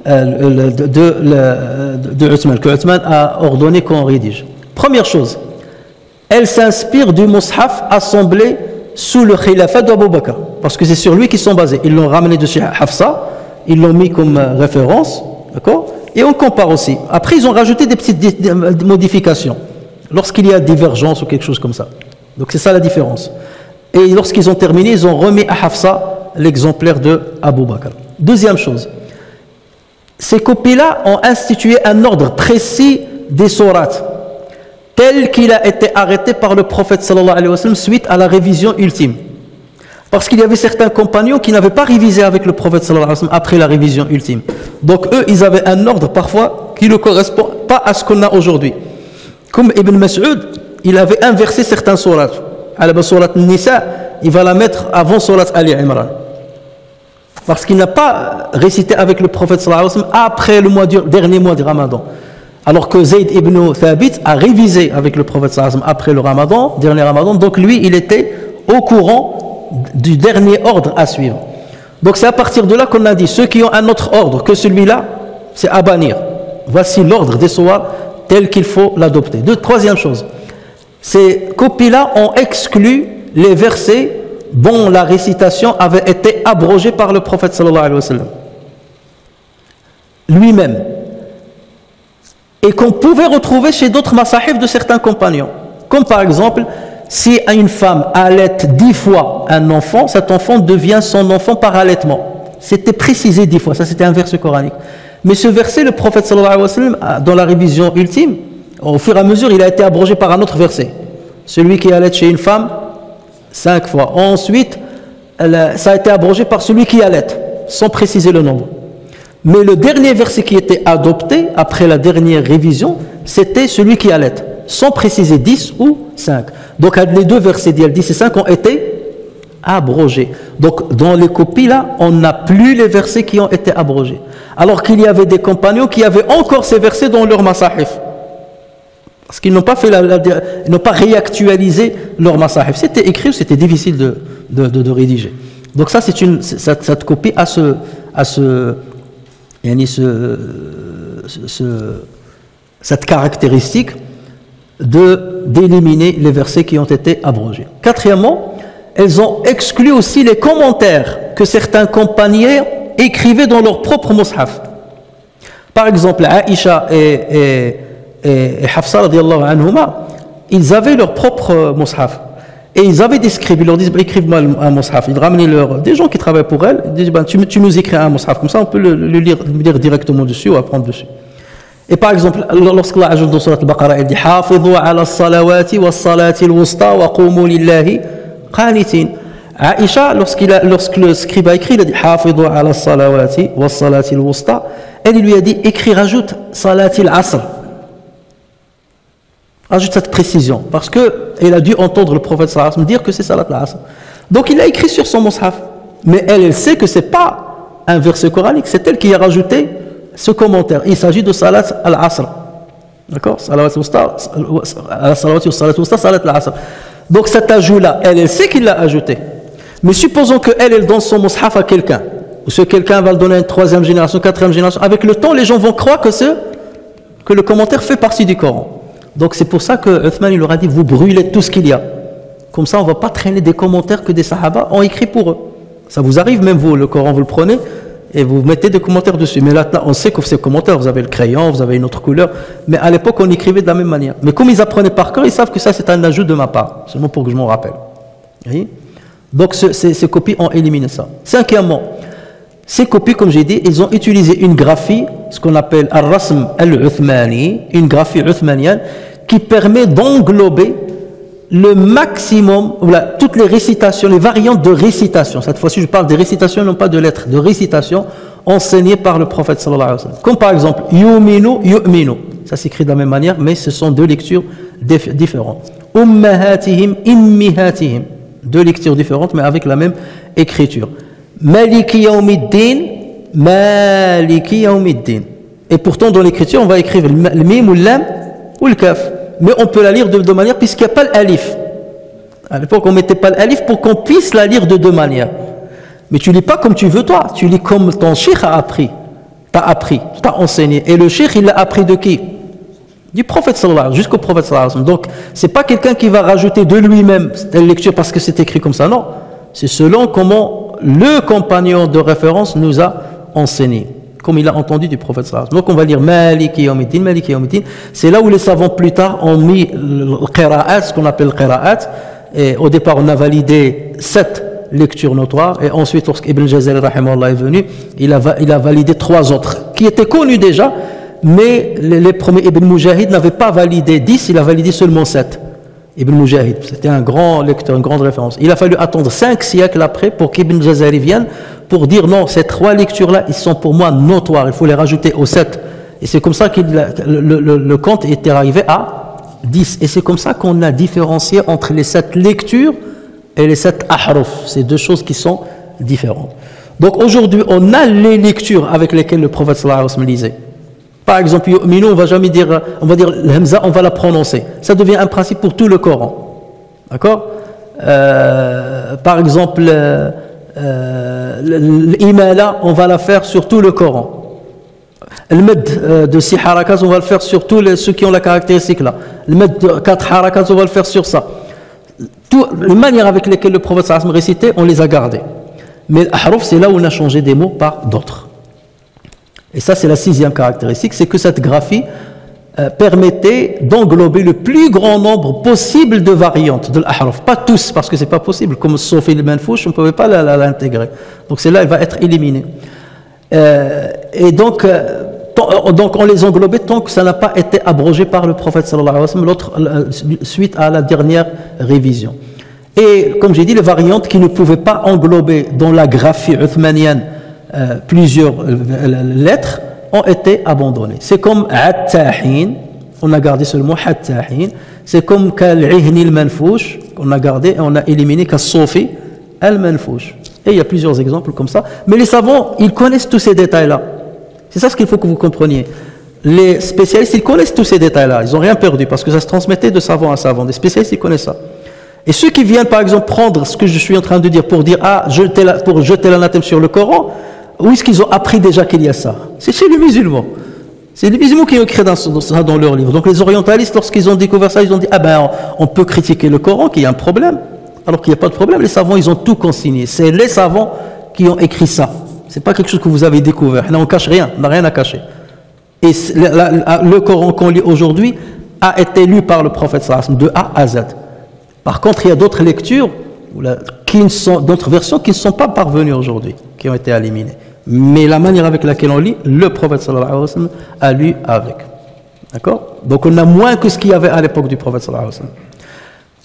de Uthman, que Uthman a ordonné qu'on rédige? Première chose, elle s'inspire du mushaf assemblé sous le khilafat d'Abu Bakr, parce que c'est sur lui qu'ils sont basés. Ils l'ont ramené de chez Hafsa, ils l'ont mis comme référence, d'accord? Et on compare aussi. Après, ils ont rajouté des petites modifications, lorsqu'il y a divergence ou quelque chose comme ça. Donc c'est ça la différence. Et lorsqu'ils ont terminé, ils ont remis à Hafsa l'exemplaire de Abu Bakr. Deuxième chose, ces copies-là ont institué un ordre précis des sourates, tel qu'il a été arrêté par le prophète sallallahu alayhi wa sallam suite à la révision ultime. Parce qu'il y avait certains compagnons qui n'avaient pas révisé avec le prophète sallallahu alayhi wa sallam après la révision ultime. Donc eux, ils avaient un ordre parfois qui ne correspond pas à ce qu'on a aujourd'hui. Comme Ibn Mas'ud, il avait inversé certains sourates. À la sourate Nisa, il va la mettre avant sourate Ali Imran. Parce qu'il n'a pas récité avec le prophète sallallahu alayhi wa sallam après le dernier mois du Ramadan. Alors que Zayd ibn Thabit a révisé avec le prophète sallallahu alayhi wa sallam après le Ramadan, dernier Ramadan. Donc lui, il était au courant du dernier ordre à suivre. Donc c'est à partir de là qu'on a dit, ceux qui ont un autre ordre que celui-là, c'est à bannir. Voici l'ordre des sourates tel qu'il faut l'adopter. Troisième chose, ces copies-là ont exclu les versets dont la récitation avait été abrogée par le prophète sallallahu alayhi wa sallam lui-même, et qu'on pouvait retrouver chez d'autres masahif de certains compagnons. Comme par exemple, si une femme allaite 10 fois un enfant, cet enfant devient son enfant par allaitement. C'était précisé 10 fois, ça c'était un verset coranique. Mais ce verset, le prophète sallallahu alayhi wa sallam, dans la révision ultime, au fur et à mesure, il a été abrogé par un autre verset. Celui qui allaite chez une femme 5 fois. Ensuite, ça a été abrogé par celui qui allaite, sans préciser le nombre. Mais le dernier verset qui était adopté après la dernière révision, c'était celui qui allaite, sans préciser 10 ou 5. Donc les deux versets 10 et 5 ont été abrogés. Donc dans les copies là, on n'a plus les versets qui ont été abrogés. Alors qu'il y avait des compagnons qui avaient encore ces versets dans leur masahif. Parce qu'ils n'ont pas fait ils n'ont pas réactualisé leur masahif. C'était écrit, c'était difficile de rédiger. Donc ça, cette copie a cette caractéristique d'éliminer les versets qui ont été abrogés. Quatrièmement, elles ont exclu aussi les commentaires que certains compagnons écrivaient dans leur propre mushaf. Par exemple, Aïcha et Hafsa radiallahu anhuma, ils avaient leur propre mushaf. Et ils avaient des scribes, ils leur disent écrive-moi un mushaf. Ils ramenaient des gens qui travaillent pour elles, ils disent tu nous écris un mushaf, comme ça on peut le lire directement dessus ou apprendre dessus. Et par exemple, lorsqu'Allah ajoute dans Surat Al-Baqarah, il dit Hafidhu ala salawati wa salati al-wusta wa qumu lillahi qanitin. Aïcha, lorsque le scribe a écrit, il a dit Hafidhu ala salawati wa salati al-wusta. Elle lui a dit écris, rajoute salati al-asr. Rajoute cette précision, parce qu'elle a dû entendre le prophète sallallahu alayhi wa sallam dire que c'est salat al-asr. Donc il a écrit sur son mushaf. Mais elle sait que ce n'est pas un verset coranique, c'est elle qui a rajouté ce commentaire. Il s'agit de salat al-asr. D'accord? Salat al-asr. Donc cet ajout-là, elle sait qu'il l'a ajouté. Mais supposons qu'elle donne son mushaf à quelqu'un, ou ce quelqu'un va le donner à une troisième génération, quatrième génération. Avec le temps, les gens vont croire que le commentaire fait partie du Coran. Donc c'est pour ça que Uthman il leur a dit vous brûlez tout ce qu'il y a. Comme ça on ne va pas traîner des commentaires que des sahaba ont écrits pour eux. Ça vous arrive même vous, le Coran vous le prenez et vous mettez des commentaires dessus. Mais là on sait que ces commentaires, vous avez le crayon, vous avez une autre couleur. Mais à l'époque on écrivait de la même manière. Mais comme ils apprenaient par cœur, ils savent que ça c'est un ajout de ma part. Seulement pour que je m'en rappelle. Voyez. Donc ces copies ont éliminé ça. Cinquièmement, ces copies, comme j'ai dit, ils ont utilisé une graphie, ce qu'on appelle al-rasm al-uthmani, une graphie uthmanienne, qui permet d'englober le maximum, voilà, toutes les récitations, les variantes de récitation. Cette fois-ci, je parle des récitations, non pas de lettres, de récitation enseignées par le prophète sallallahu alayhi wa sallam. Comme par exemple, yu'minu, yu'minu. Ça s'écrit de la même manière, mais ce sont deux lectures différentes. Ummahatihim, immihatihim. Deux lectures différentes, mais avec la même écriture. Maliki yawmiddin, maliki yawmiddin. Et pourtant, dans l'écriture, on va écrire le mim ou le lam ou le kaf. Mais on peut la lire de deux manières puisqu'il n'y a pas l'alif. À l'époque, on ne mettait pas l'alif pour qu'on puisse la lire de deux manières. Mais tu ne lis pas comme tu veux toi. Tu lis comme ton cheikh a appris. T'a enseigné. Et le cheikh, il l'a appris de qui? Du prophète sallallahu alayhi wa sallam, jusqu'au prophète sallallahu alayhi wa sallam. Donc, ce n'est pas quelqu'un qui va rajouter de lui-même telle lecture parce que c'est écrit comme ça. Non. C'est selon comment le compagnon de référence nous a enseigné, comme il a entendu du prophète sallallahu alayhi wa sallam. Donc on va lire Maliki yawmiddin, Maliki yawmiddin. C'est là où les savants plus tard ont mis le qira'at, ce qu'on appelle le qira'at. Et au départ on a validé 7 lectures notoires et ensuite lorsqu'Ibn Jazari rahimahullah est venu, il a validé 3 autres qui étaient connus déjà, mais les premiers Ibn Mujahid n'avaient pas validé 10, il a validé seulement 7. Ibn Mujahid, c'était un grand lecteur, une grande référence. Il a fallu attendre 5 siècles après pour qu'Ibn Jazari vienne pour dire non, ces 3 lectures-là, ils sont pour moi notoires, il faut les rajouter aux 7. Et c'est comme ça que le compte était arrivé à 10. Et c'est comme ça qu'on a différencié entre les 7 lectures et les 7 ahruf. C'est deux choses qui sont différentes. Donc aujourd'hui, on a les lectures avec lesquelles le prophète sallallahu alayhi wa sallam lisait. Par exemple, yu'minu, on va jamais dire, on va dire l'hamza, on va la prononcer. Ça devient un principe pour tout le Coran. D'accord? Par exemple, l'imala, on va la faire sur tout le Coran. Le med de 6 harakas, on va le faire sur tous ceux qui ont la caractéristique là. Le med de 4 harakas, on va le faire sur ça. Les manières avec lesquelles le prophète sallallahu alayhi wa sallam récitait, on les a gardées. Mais l'ahruf, c'est là où on a changé des mots par d'autres. Et ça, c'est la 6e caractéristique, c'est que cette graphie permettait d'englober le plus grand nombre possible de variantes de l'ahruf. Pas tous, parce que ce n'est pas possible. Comme Sofi le Manfouch, on ne pouvait pas l'intégrer. Donc celle-là, elle va être éliminée. Et donc on les englobait tant que ça n'a pas été abrogé par le prophète sallallahu alayhi wa sallam, suite à la dernière révision. Et comme j'ai dit, les variantes qui ne pouvaient pas englober dans la graphie uthmanienne plusieurs lettres ont été abandonnées. C'est comme at-tahin, on a gardé seulement at-tahin. C'est comme kal-ihni al-manfouch, on a gardé et on a éliminé kas-sofi al-manfouch. Et il y a plusieurs exemples comme ça. Mais les savants, ils connaissent tous ces détails-là. C'est ça ce qu'il faut que vous compreniez. les spécialistes, ils connaissent tous ces détails-là. Ils n'ont rien perdu parce que ça se transmettait de savant à savant. Les spécialistes, ils connaissent ça. Et ceux qui viennent, par exemple, prendre ce que je suis en train de dire pour dire, pour jeter l'anathème sur le Coran, où est-ce qu'ils ont appris déjà qu'il y a ça? C'est chez les musulmans. C'est les musulmans qui ont écrit ça dans leur livre. Donc les orientalistes, lorsqu'ils ont découvert ça, ils ont dit, ah ben, on peut critiquer le Coran, qu'il y a un problème. Alors qu'il n'y a pas de problème. Les savants, ils ont tout consigné. C'est les savants qui ont écrit ça. C'est pas quelque chose que vous avez découvert. Là, on cache rien. On n'a rien à cacher. Et le Coran qu'on lit aujourd'hui a été lu par le prophète sallallahu alayhi wa sallam de A à Z. Par contre, il y a d'autres lectures, d'autres versions qui ne sont pas parvenues aujourd'hui, qui ont été éliminées. Mais la manière avec laquelle on lit, le prophète sallallahu alayhi wa sallam a lu avec. D'accord? Donc on a moins que ce qu'il y avait à l'époque du prophète sallallahu alayhi wa sallam.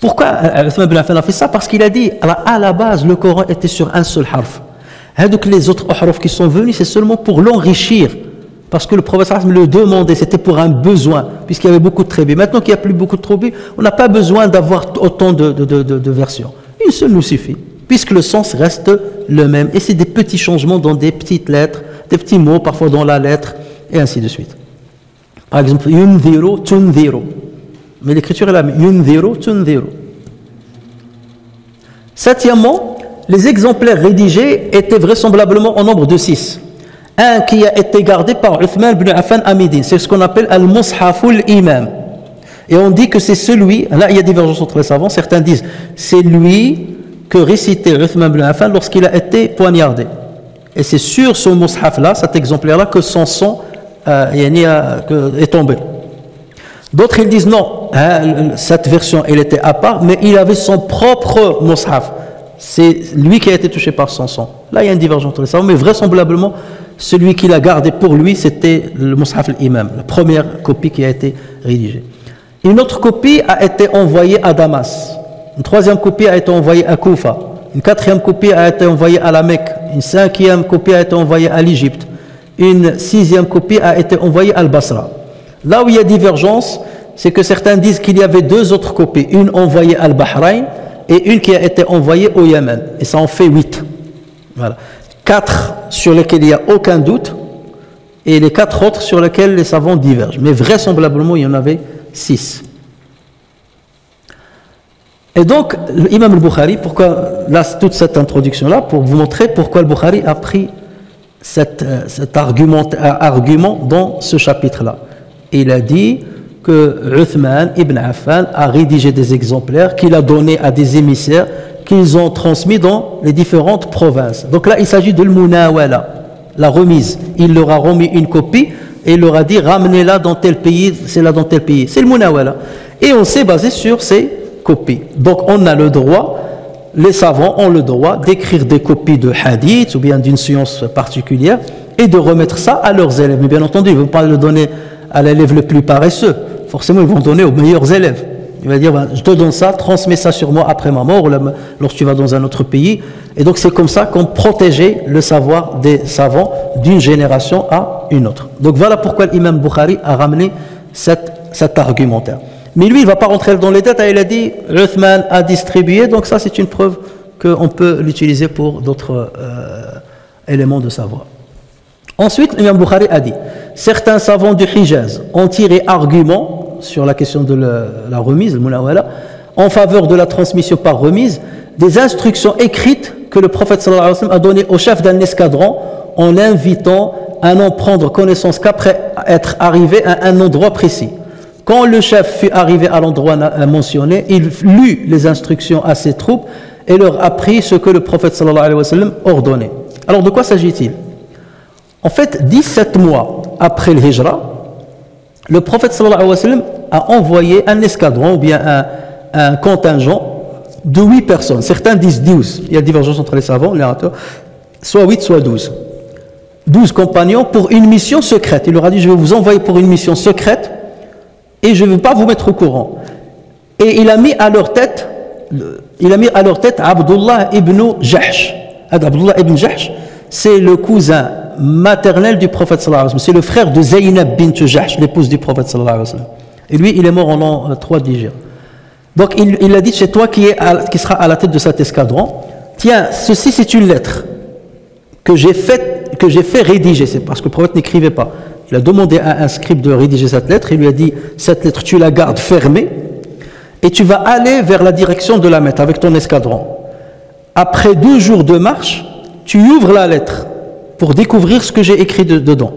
Pourquoi Uthman ibn Affan a fait ça? Parce qu'il a dit, à la base, le Coran était sur un seul harf. Et donc les autres harfs qui sont venus, c'est seulement pour l'enrichir. Parce que le prophète sallallahu alayhi wa sallam le demandait, c'était pour un besoin, puisqu'il y avait beaucoup de tribus. Maintenant qu'il n'y a plus beaucoup de tribus, on n'a pas besoin d'avoir autant de versions. Une seule nous suffit, puisque le sens reste le même. Et c'est des petits changements dans des petites lettres, des petits mots, parfois dans la lettre, et ainsi de suite. Par exemple, yundhiru, tundhiru. Mais l'écriture est la même. Yundhiru, tundhiru. Septièmement, les exemplaires rédigés étaient vraisemblablement au nombre de 6. Un qui a été gardé par Uthman ibn Affan à Médine, c'est ce qu'on appelle Al-Mushaful Imam. Et on dit que c'est celui, là il y a divergence entre les savants, certains disent c'est lui que récitait Uthman ibn Affan lorsqu'il a été poignardé. Et c'est sur ce mushaf là, cet exemplaire là, que son sang est tombé. D'autres ils disent non, cette version elle était à part, mais il avait son propre mushaf. C'est lui qui a été touché par son sang. Là il y a une divergence entre les savants, mais vraisemblablement celui qu'il a gardé pour lui, c'était le Mushaf al-Imam, la première copie qui a été rédigée. Une autre copie a été envoyée à Damas. Une troisième copie a été envoyée à Koufa. Une quatrième copie a été envoyée à la Mecque. Une cinquième copie a été envoyée à l'Égypte. Une sixième copie a été envoyée à Al-Basra. Là où il y a divergence, c'est que certains disent qu'il y avait 2 autres copies. Une envoyée à Al-Bahrain et une qui a été envoyée au Yémen. Et ça en fait 8. Voilà. 4 sur lesquels il n'y a aucun doute et les 4 autres sur lesquels les savants divergent. Mais vraisemblablement, il y en avait 6. Et donc, l'imam al-Bukhari, pourquoi là, toute cette introduction-là, pour vous montrer pourquoi al-Bukhari a pris cet argument dans ce chapitre-là. Il a dit que Uthman ibn Affan a rédigé des exemplaires qu'il a donnés à des émissaires qu'ils ont transmis dans les différentes provinces. Donc là, il s'agit de l'munawala, la remise. Il leur a remis une copie et il leur a dit ramenez-la dans tel pays, c'est là dans tel pays. C'est le munawala. Et on s'est basé sur ces copies. Donc on a le droit, les savants ont le droit d'écrire des copies de hadith ou bien d'une science particulière et de remettre ça à leurs élèves. Mais bien entendu, ils ne vont pas le donner à l'élève le plus paresseux. Forcément, ils vont donner aux meilleurs élèves. Il va dire, je te donne ça, transmets ça sur moi après ma mort, lorsque tu vas dans un autre pays. Et donc c'est comme ça qu'on protégeait le savoir des savants d'une génération à une autre. Donc voilà pourquoi l'imam Bukhari a ramené cet argumentaire. Mais lui, il ne va pas rentrer dans les détails, il a dit, Uthman a distribué, donc ça c'est une preuve qu'on peut l'utiliser pour d'autres éléments de savoir. Ensuite, l'imam Bukhari a dit, certains savants du Hijaz ont tiré argument sur la question de la remise, le munawala, en faveur de la transmission par remise, des instructions écrites que le prophète sallallahu alayhi wa sallam a données au chef d'un escadron en l'invitant à n'en prendre connaissance qu'après être arrivé à un endroit précis. Quand le chef fut arrivé à l'endroit mentionné, il lut les instructions à ses troupes et leur apprit ce que le prophète sallallahu alayhi wa sallam ordonnait. Alors de quoi s'agit-il? En fait, 17 mois après le hijra, le prophète sallallahu alayhi wa sallam a envoyé un escadron ou bien un contingent de 8 personnes. Certains disent 12. Il y a divergence entre les savants, les narrateurs. Soit 8, soit 12. 12 compagnons pour une mission secrète. Il leur a dit, je vais vous envoyer pour une mission secrète et je ne vais pas vous mettre au courant. Et il a mis à leur tête Abdullah ibn Jahsh. Abdullah ibn Jahsh, c'est le cousin maternel du prophète sallallahu alayhi wa sallam. C'est le frère de Zaynab bint Jahsh, l'épouse du prophète sallallahu alayhi wa sallam. Et lui, il est mort en l'an 3 d'Hégire. Donc il a dit, c'est toi qui sera à la tête de cet escadron. Tiens, ceci c'est une lettre que j'ai fait rédiger. C'est parce que le prophète n'écrivait pas. Il a demandé à un scribe de rédiger cette lettre. Il lui a dit, cette lettre, tu la gardes fermée et tu vas aller vers la direction de la Mecque avec ton escadron. Après 2 jours de marche, tu ouvres la lettre pour découvrir ce que j'ai écrit dedans.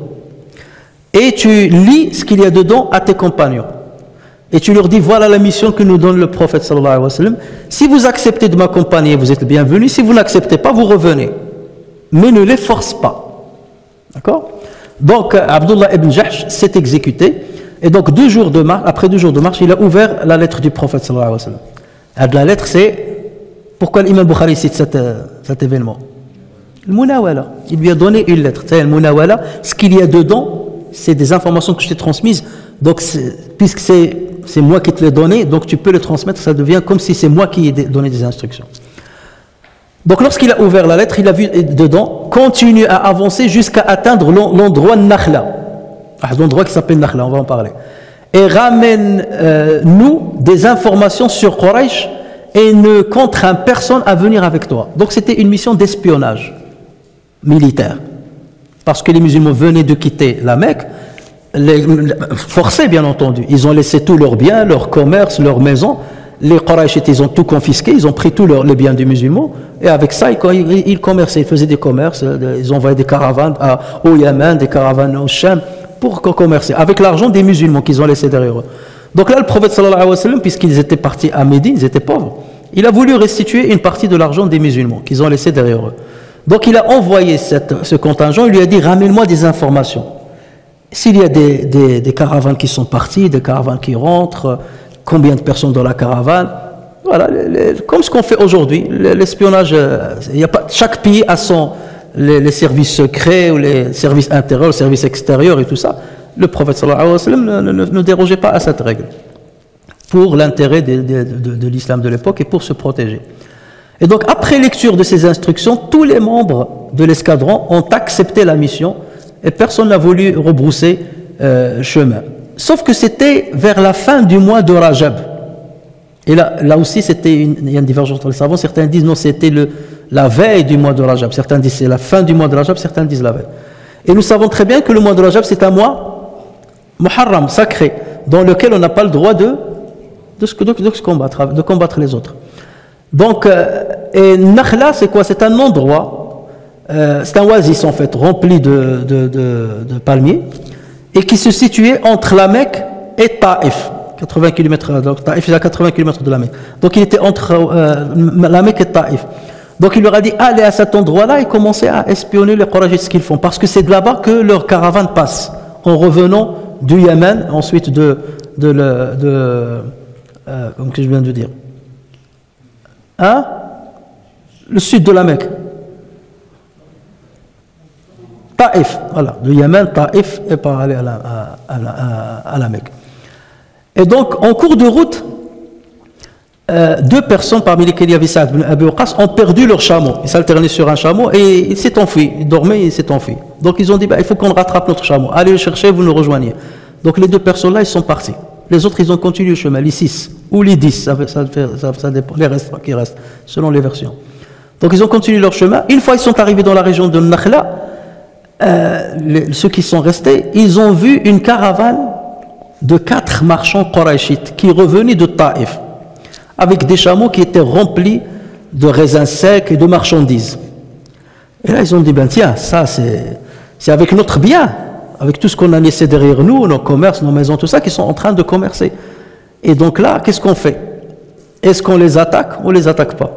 Et tu lis ce qu'il y a dedans à tes compagnons. Et tu leur dis, voilà la mission que nous donne le prophète sallallahu alayhi wa sallam. Si vous acceptez de m'accompagner, vous êtes le bienvenu. Si vous n'acceptez pas, vous revenez. Mais ne les force pas. D'accord? Donc, Abdullah ibn Jahsh s'est exécuté. Et donc, après 2 jours de marche, il a ouvert la lettre du prophète sallallahu alayhi wa sallam. La lettre, c'est... Pourquoi l'imam Bukhari cite cet événement? Le Munawala. Il lui a donné une lettre. C'est le Munawala. Ce qu'il y a dedans, c'est des informations que je t'ai transmises. Donc, puisque c'est moi qui te l'ai donné, donc tu peux le transmettre, ça devient comme si c'est moi qui ai donné des instructions. Donc, lorsqu'il a ouvert la lettre, il a vu dedans, continue à avancer jusqu'à atteindre l'endroit Nakhla. L'endroit qui s'appelle Nakhla, on va en parler. Et ramène-nous des informations sur Quraysh et ne contraint personne à venir avec toi. Donc, c'était une mission d'espionnage militaire. Parce que les musulmans venaient de quitter la Mecque, forcés bien entendu. Ils ont laissé tous leurs biens, leurs commerces, leurs maisons. Les Qurayshites, ils ont tout confisqué, ils ont pris tous les biens des musulmans. Et avec ça, ils commerçaient, ils faisaient des commerces. Ils envoyaient des caravanes au Yémen, des caravanes au Sham, pour commercer. Avec l'argent des musulmans qu'ils ont laissé derrière eux. Donc là, le prophète sallallahu alayhi wa sallam, puisqu'ils étaient partis à Médine, ils étaient pauvres, il a voulu restituer une partie de l'argent des musulmans qu'ils ont laissé derrière eux. Donc il a envoyé ce contingent, il lui a dit, ramène-moi des informations. S'il y a des caravanes qui sont parties, des caravanes qui rentrent, combien de personnes dans la caravane, voilà, comme ce qu'on fait aujourd'hui, l'espionnage, chaque pays a les services secrets, ou les services intérieurs, les services extérieurs et tout ça. Le prophète sallallahu alayhi wa sallam ne dérogeait pas à cette règle, pour l'intérêt de l'islam de l'époque et pour se protéger. Et donc, après lecture de ces instructions, tous les membres de l'escadron ont accepté la mission et personne n'a voulu rebrousser chemin. Sauf que c'était vers la fin du mois de Rajab. Et là aussi, il y a une divergence entre les savants. Certains disent non, c'était la veille du mois de Rajab. Certains disent c'est la fin du mois de Rajab, certains disent la veille. Et nous savons très bien que le mois de Rajab, c'est un mois Muharram, sacré, dans lequel on n'a pas le droit de se combattre, de combattre les autres. Donc, et Nakhla, c'est quoi? C'est un endroit, c'est un oasis en fait, rempli de palmiers, et qui se situait entre la Mecque et Taïf, 80 km. Donc Taïf est à 80 km de la Mecque. Donc il était entre la Mecque et Taïf. Donc il leur a dit, allez à cet endroit-là et commencez à espionner les Qurayshites ce qu'ils font, parce que c'est de là-bas que leur caravane passe, en revenant du Yémen, ensuite comme que je viens de dire. Hein? Le sud de la Mecque. Taïf, voilà, du Yémen, Taïf, et par aller à la Mecque. Et donc, en cours de route, 2 personnes parmi lesquelles il y avait Saad ibn Abi Waqqas ont perdu leur chameau. Ils s'alternaient sur un chameau et il s'est enfui. Il dormait et il s'est enfui. Donc ils ont dit, il faut qu'on rattrape notre chameau. Allez le chercher, vous nous rejoignez. Donc les 2 personnes-là, ils sont partis. Les autres, ils ont continué le chemin, les 6 ou les 10, ça dépend, les restes qui restent, selon les versions. Donc ils ont continué leur chemin. Une fois ils sont arrivés dans la région de Nakhla, ceux qui sont restés, ils ont vu une caravane de 4 marchands qurayshites qui revenaient de Taïf, avec des chameaux qui étaient remplis de raisins secs et de marchandises. Et là, ils ont dit, tiens, ça c'est avec notre bien, avec tout ce qu'on a laissé derrière nous, nos commerces, nos maisons, tout ça, qui sont en train de commercer. Et donc là, qu'est-ce qu'on fait? Est-ce qu'on les attaque ou on ne les attaque pas?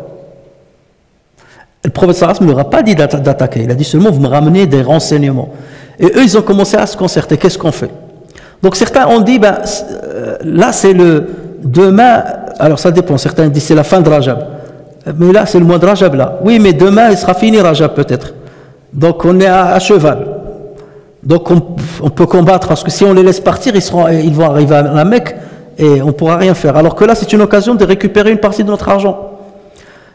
Le prophète sallallahu alayhi wa sallam ne leur a pas dit d'attaquer, il a dit seulement, vous me ramenez des renseignements. Et eux, ils ont commencé à se concerter, qu'est-ce qu'on fait? Donc certains ont dit, là c'est demain, alors ça dépend, certains disent c'est la fin de Rajab, mais là c'est le mois de Rajab là. Oui, mais demain il sera fini Rajab peut-être. Donc on est à cheval. Donc on peut combattre, parce que si on les laisse partir, ils vont arriver à la Mecque et on ne pourra rien faire. Alors que là c'est une occasion de récupérer une partie de notre argent.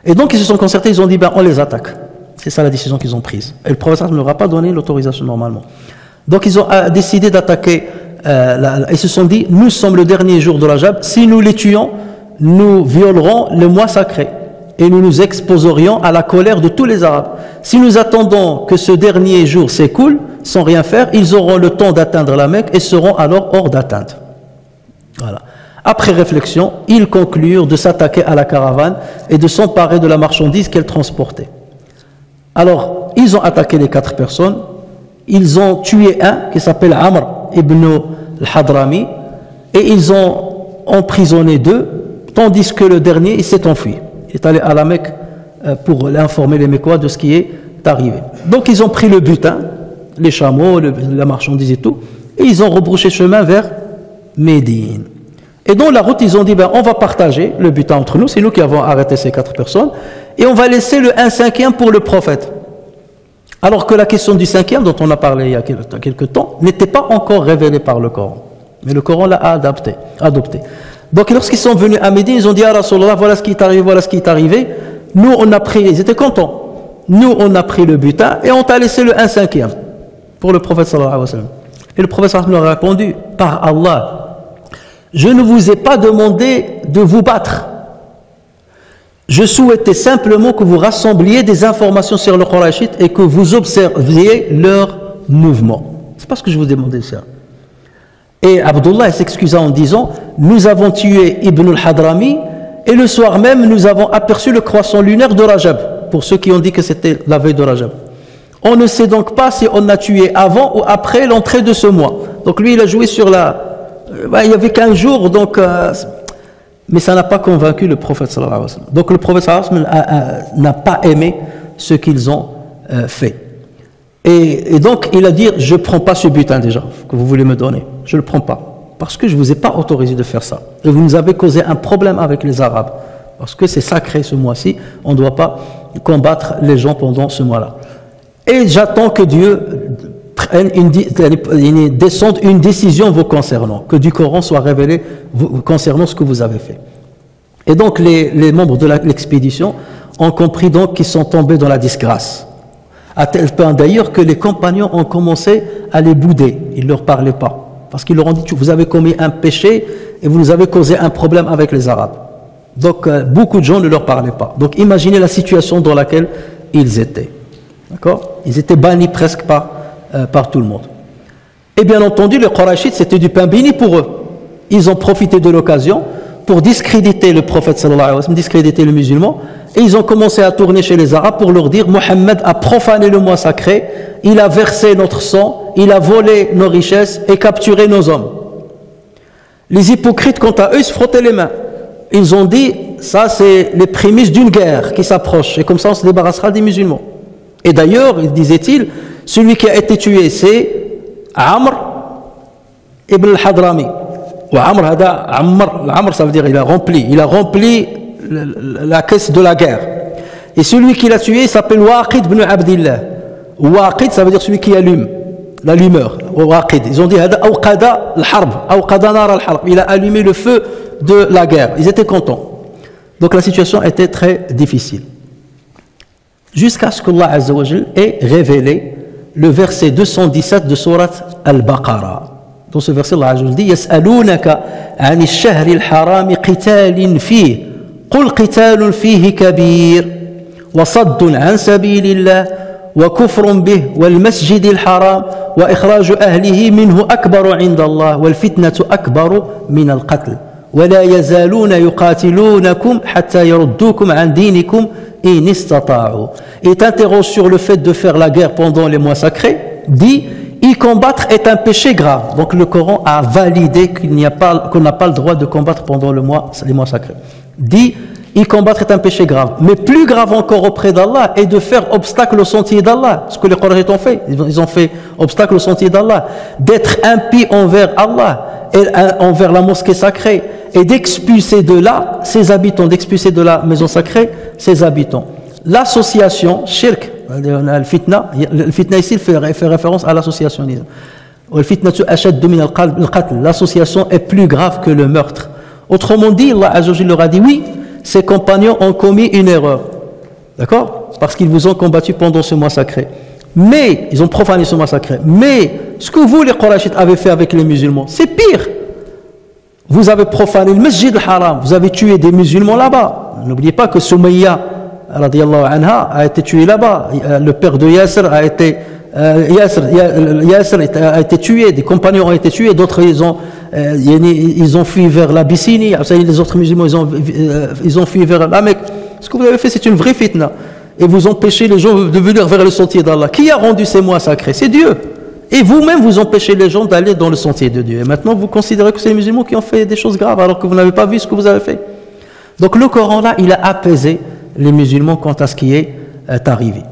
Et donc ils se sont concertés, ils ont dit on les attaque. C'est ça la décision qu'ils ont prise. Et le prophète ne leur a pas donné l'autorisation normalement. Donc ils ont décidé d'attaquer. Ils se sont dit, nous sommes le dernier jour de Rajab, si nous les tuons, nous violerons le mois sacré et nous nous exposerions à la colère de tous les Arabes. Si nous attendons que ce dernier jour s'écoule, sans rien faire, ils auront le temps d'atteindre la Mecque et seront alors hors d'atteinte. Voilà. Après réflexion, ils conclurent de s'attaquer à la caravane et de s'emparer de la marchandise qu'elle transportait. Alors, ils ont attaqué les 4 personnes, ils ont tué un qui s'appelle Amr ibn al-Hadrami et ils ont emprisonné 2, tandis que le dernier, il s'est enfui. Il est allé à la Mecque pour informer les Mécois de ce qui est arrivé. Donc ils ont pris le butin, les chameaux, la marchandise et tout, et ils ont rebrouché chemin vers Médine. Et dans la route, ils ont dit, on va partager le butin entre nous, c'est nous qui avons arrêté ces 4 personnes, et on va laisser le 1/5 pour le prophète. Alors que la question du 5e, dont on a parlé il y a quelques temps, n'était pas encore révélée par le Coran. Mais le Coran l'a adopté. Donc lorsqu'ils sont venus à Médine, ils ont dit, ah Rasulallah, voilà ce qui est arrivé, voilà ce qui est arrivé. Nous, on a pris, ils étaient contents. Nous, on a pris le butin et on t'a laissé le 1/5 pour le prophète sallallahu alayhi wa sallam. Et le prophète sallallahu alayhi wa sallam leur a répondu, par Allah, je ne vous ai pas demandé de vous battre. Je souhaitais simplement que vous rassembliez des informations sur le Qurayshite et que vous observiez leurs mouvements. C'est pas ce que je vous ai demandé, ça. Et Abdullah s'excusa en disant, nous avons tué Ibn al-Hadrami et le soir même, nous avons aperçu le croissant lunaire de Rajab, pour ceux qui ont dit que c'était la veille de Rajab. On ne sait donc pas si on a tué avant ou après l'entrée de ce mois. Donc lui, il a joué sur il y avait 15 jours, donc... mais ça n'a pas convaincu le prophète sallallahu alayhi wa sallam. Donc le prophète sallallahu alayhi wa sallam n'a pas aimé ce qu'ils ont fait. Et donc il a dit, je ne prends pas ce butin déjà, que vous voulez me donner. Je ne le prends pas. Parce que je ne vous ai pas autorisé de faire ça. Et vous nous avez causé un problème avec les Arabes. Parce que c'est sacré ce mois-ci. On ne doit pas combattre les gens pendant ce mois-là. Et j'attends que Dieu descende une décision vous concernant. Que du Coran soit révélé concernant ce que vous avez fait. Et donc les membres de l'expédition ont compris donc qu'ils sont tombés dans la disgrâce. À tel point d'ailleurs que les compagnons ont commencé à les bouder. Ils ne leur parlaient pas. Parce qu'ils leur ont dit, vous avez commis un péché et vous nous avez causé un problème avec les Arabes. Donc beaucoup de gens ne leur parlaient pas. Donc imaginez la situation dans laquelle ils étaient. D'accord? Ils étaient bannis presque par tout le monde. Et bien entendu, les Qurayshites, c'était du pain béni pour eux. Ils ont profité de l'occasion pour discréditer le prophète sallallahu alayhi wa sallam, discréditer le musulman, et ils ont commencé à tourner chez les Arabes pour leur dire, Mohammed a profané le mois sacré, il a versé notre sang, il a volé nos richesses et capturé nos hommes. Les hypocrites, quant à eux, ils se frottaient les mains. Ils ont dit, ça c'est les prémices d'une guerre qui s'approche, et comme ça on se débarrassera des musulmans. Et d'ailleurs, disait-il, celui qui a été tué, c'est Amr ibn al-Hadrami. Ou Amr, ça veut dire il a rempli la caisse de la guerre. Et celui qui l'a tué, il s'appelle Waqid ibn Abdillah. Waqid, ça veut dire celui qui allume, l'allumeur. Waqid. Ils ont dit Awqada al-Harb, Awqada nar al-Harb. Il a allumé le feu de la guerre. Ils étaient contents. Donc la situation était très difficile. Jusqu'à ce qu'Allah Azza wa Jal ait révélé le verset 217 de sourate Al-Baqarah. Dans ce verset, Allah Azza wa Jal dit Yas'alunaka 'ani ash-shahri al-harami qitalin fihi qul qitalun fihi kabir wa saddun 'an sabilillah wa kufrun bihi wal masjid al-haram wa ikhraju ahlihi minhu akbaru 'inda Allah wal fitnatu akbaru min al-qatl wa la yazaluna yuqatilunakum hatta yaruddukum 'an dinikum in istata'u. Et t'interroge sur le fait de faire la guerre pendant les mois sacrés, dit y combattre est un péché grave. Donc le Coran a validé qu'on n'a pas le droit de combattre pendant les mois sacrés. Dit y combattre est un péché grave. Mais plus grave encore auprès d'Allah est de faire obstacle au sentier d'Allah. Ce que les Qurayshites ont fait. Ils ont fait obstacle au sentier d'Allah. D'être impie envers Allah et envers la mosquée sacrée. Et d'expulser de là ses habitants, d'expulser de la maison sacrée ses habitants. L'association, shirk, le fitna ici fait référence à l'associationnisme. L'association est plus grave que le meurtre. Autrement dit, Allah Azza wa Jalla leur a dit oui, ses compagnons ont commis une erreur. D'accord? Parce qu'ils vous ont combattu pendant ce mois sacré. Mais, ils ont profané ce mois sacré. Mais, ce que vous, les Qurayshites, avez fait avec les musulmans, c'est pire. Vous avez profané le Masjid al-Haram, vous avez tué des musulmans là-bas. N'oubliez pas que Soumayya radiyallahu anha a été tué là-bas. Le père de Yasser a été Yasser a été tué, des compagnons ont été tués, d'autres ils ont fui vers l'Abyssinie, les autres musulmans ils ont fui vers la Mecque. Ce que vous avez fait, c'est une vraie fitna. Et vous empêchez les gens de venir vers le sentier d'Allah. Qui a rendu ces mois sacrés? C'est Dieu. Et vous-même, vous empêchez les gens d'aller dans le sentier de Dieu. Et maintenant, vous considérez que c'est les musulmans qui ont fait des choses graves alors que vous n'avez pas vu ce que vous avez fait. Donc le Coran, là, il a apaisé les musulmans quant à ce qui est arrivé.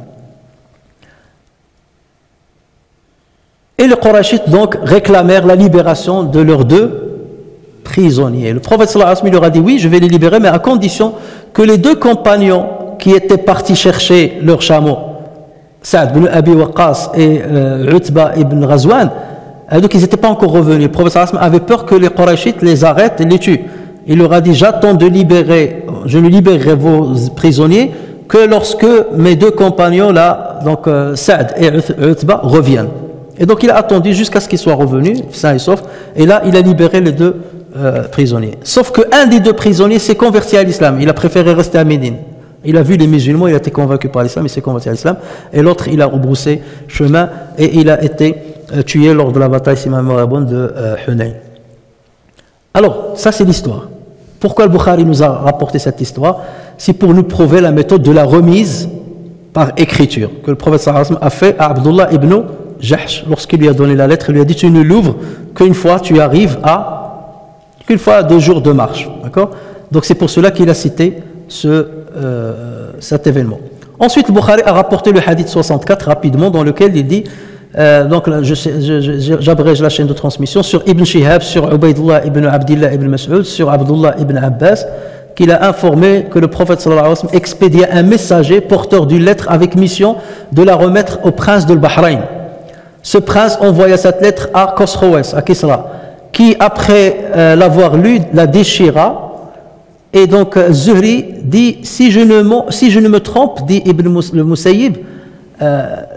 Et les Qurayshites, donc, réclamèrent la libération de leurs 2 prisonniers. Le prophète sallallahu alayhi wa sallam leur a dit, oui, je vais les libérer, mais à condition que les 2 compagnons qui étaient partis chercher leurs chameaux, Saad ibn Abi Waqqas et Utba ibn Ghazwan, donc ils n'étaient pas encore revenus. Le prophète sallallahu alayhi wa sallam avait peur que les Qurayshites les arrêtent et les tuent. Il leur a dit, j'attends je ne libérerai vos prisonniers que lorsque mes 2 compagnons là, donc Saad et Utba, reviennent. Et donc il a attendu jusqu'à ce qu'ils soient revenus, sains et saufs, et là il a libéré les 2 prisonniers. Sauf qu'un des 2 prisonniers s'est converti à l'islam, il a préféré rester à Médine. Il a vu les musulmans, il a été convaincu par l'islam, il s'est converti à l'islam, et l'autre il a rebroussé chemin et il a été tué lors de la bataille, si ma mémoire est bonne, de Hunayn. Alors, ça c'est l'histoire. Pourquoi le Bukhari nous a rapporté cette histoire? C'est pour nous prouver la méthode de la remise par écriture que le prophète sallallahu alayhi wa sallam a fait à Abdullah ibn Jahsh. Lorsqu'il lui a donné la lettre, il lui a dit, tu ne l'ouvres qu'une fois tu arrives qu'une fois à 2 jours de marche. D'accord? Donc c'est pour cela qu'il a cité cet événement. Ensuite, le Bukhari a rapporté le hadith 64 rapidement, dans lequel il dit, donc là, j'abrège la chaîne de transmission, sur Ibn Shihab, sur Ubaydullah ibn Abdillah ibn Mas'ud, sur Abdullah ibn Abbas, qu'il a informé que le prophète sallallahu alayhi wa sallam expédia un messager porteur d'une lettre avec mission de la remettre au prince de Bahreïn. Ce prince envoya cette lettre à Khosroès, à Kisra, qui après l'avoir lue la déchira. Et donc Zuhri dit, si je ne me trompe, dit Ibn Musayyib,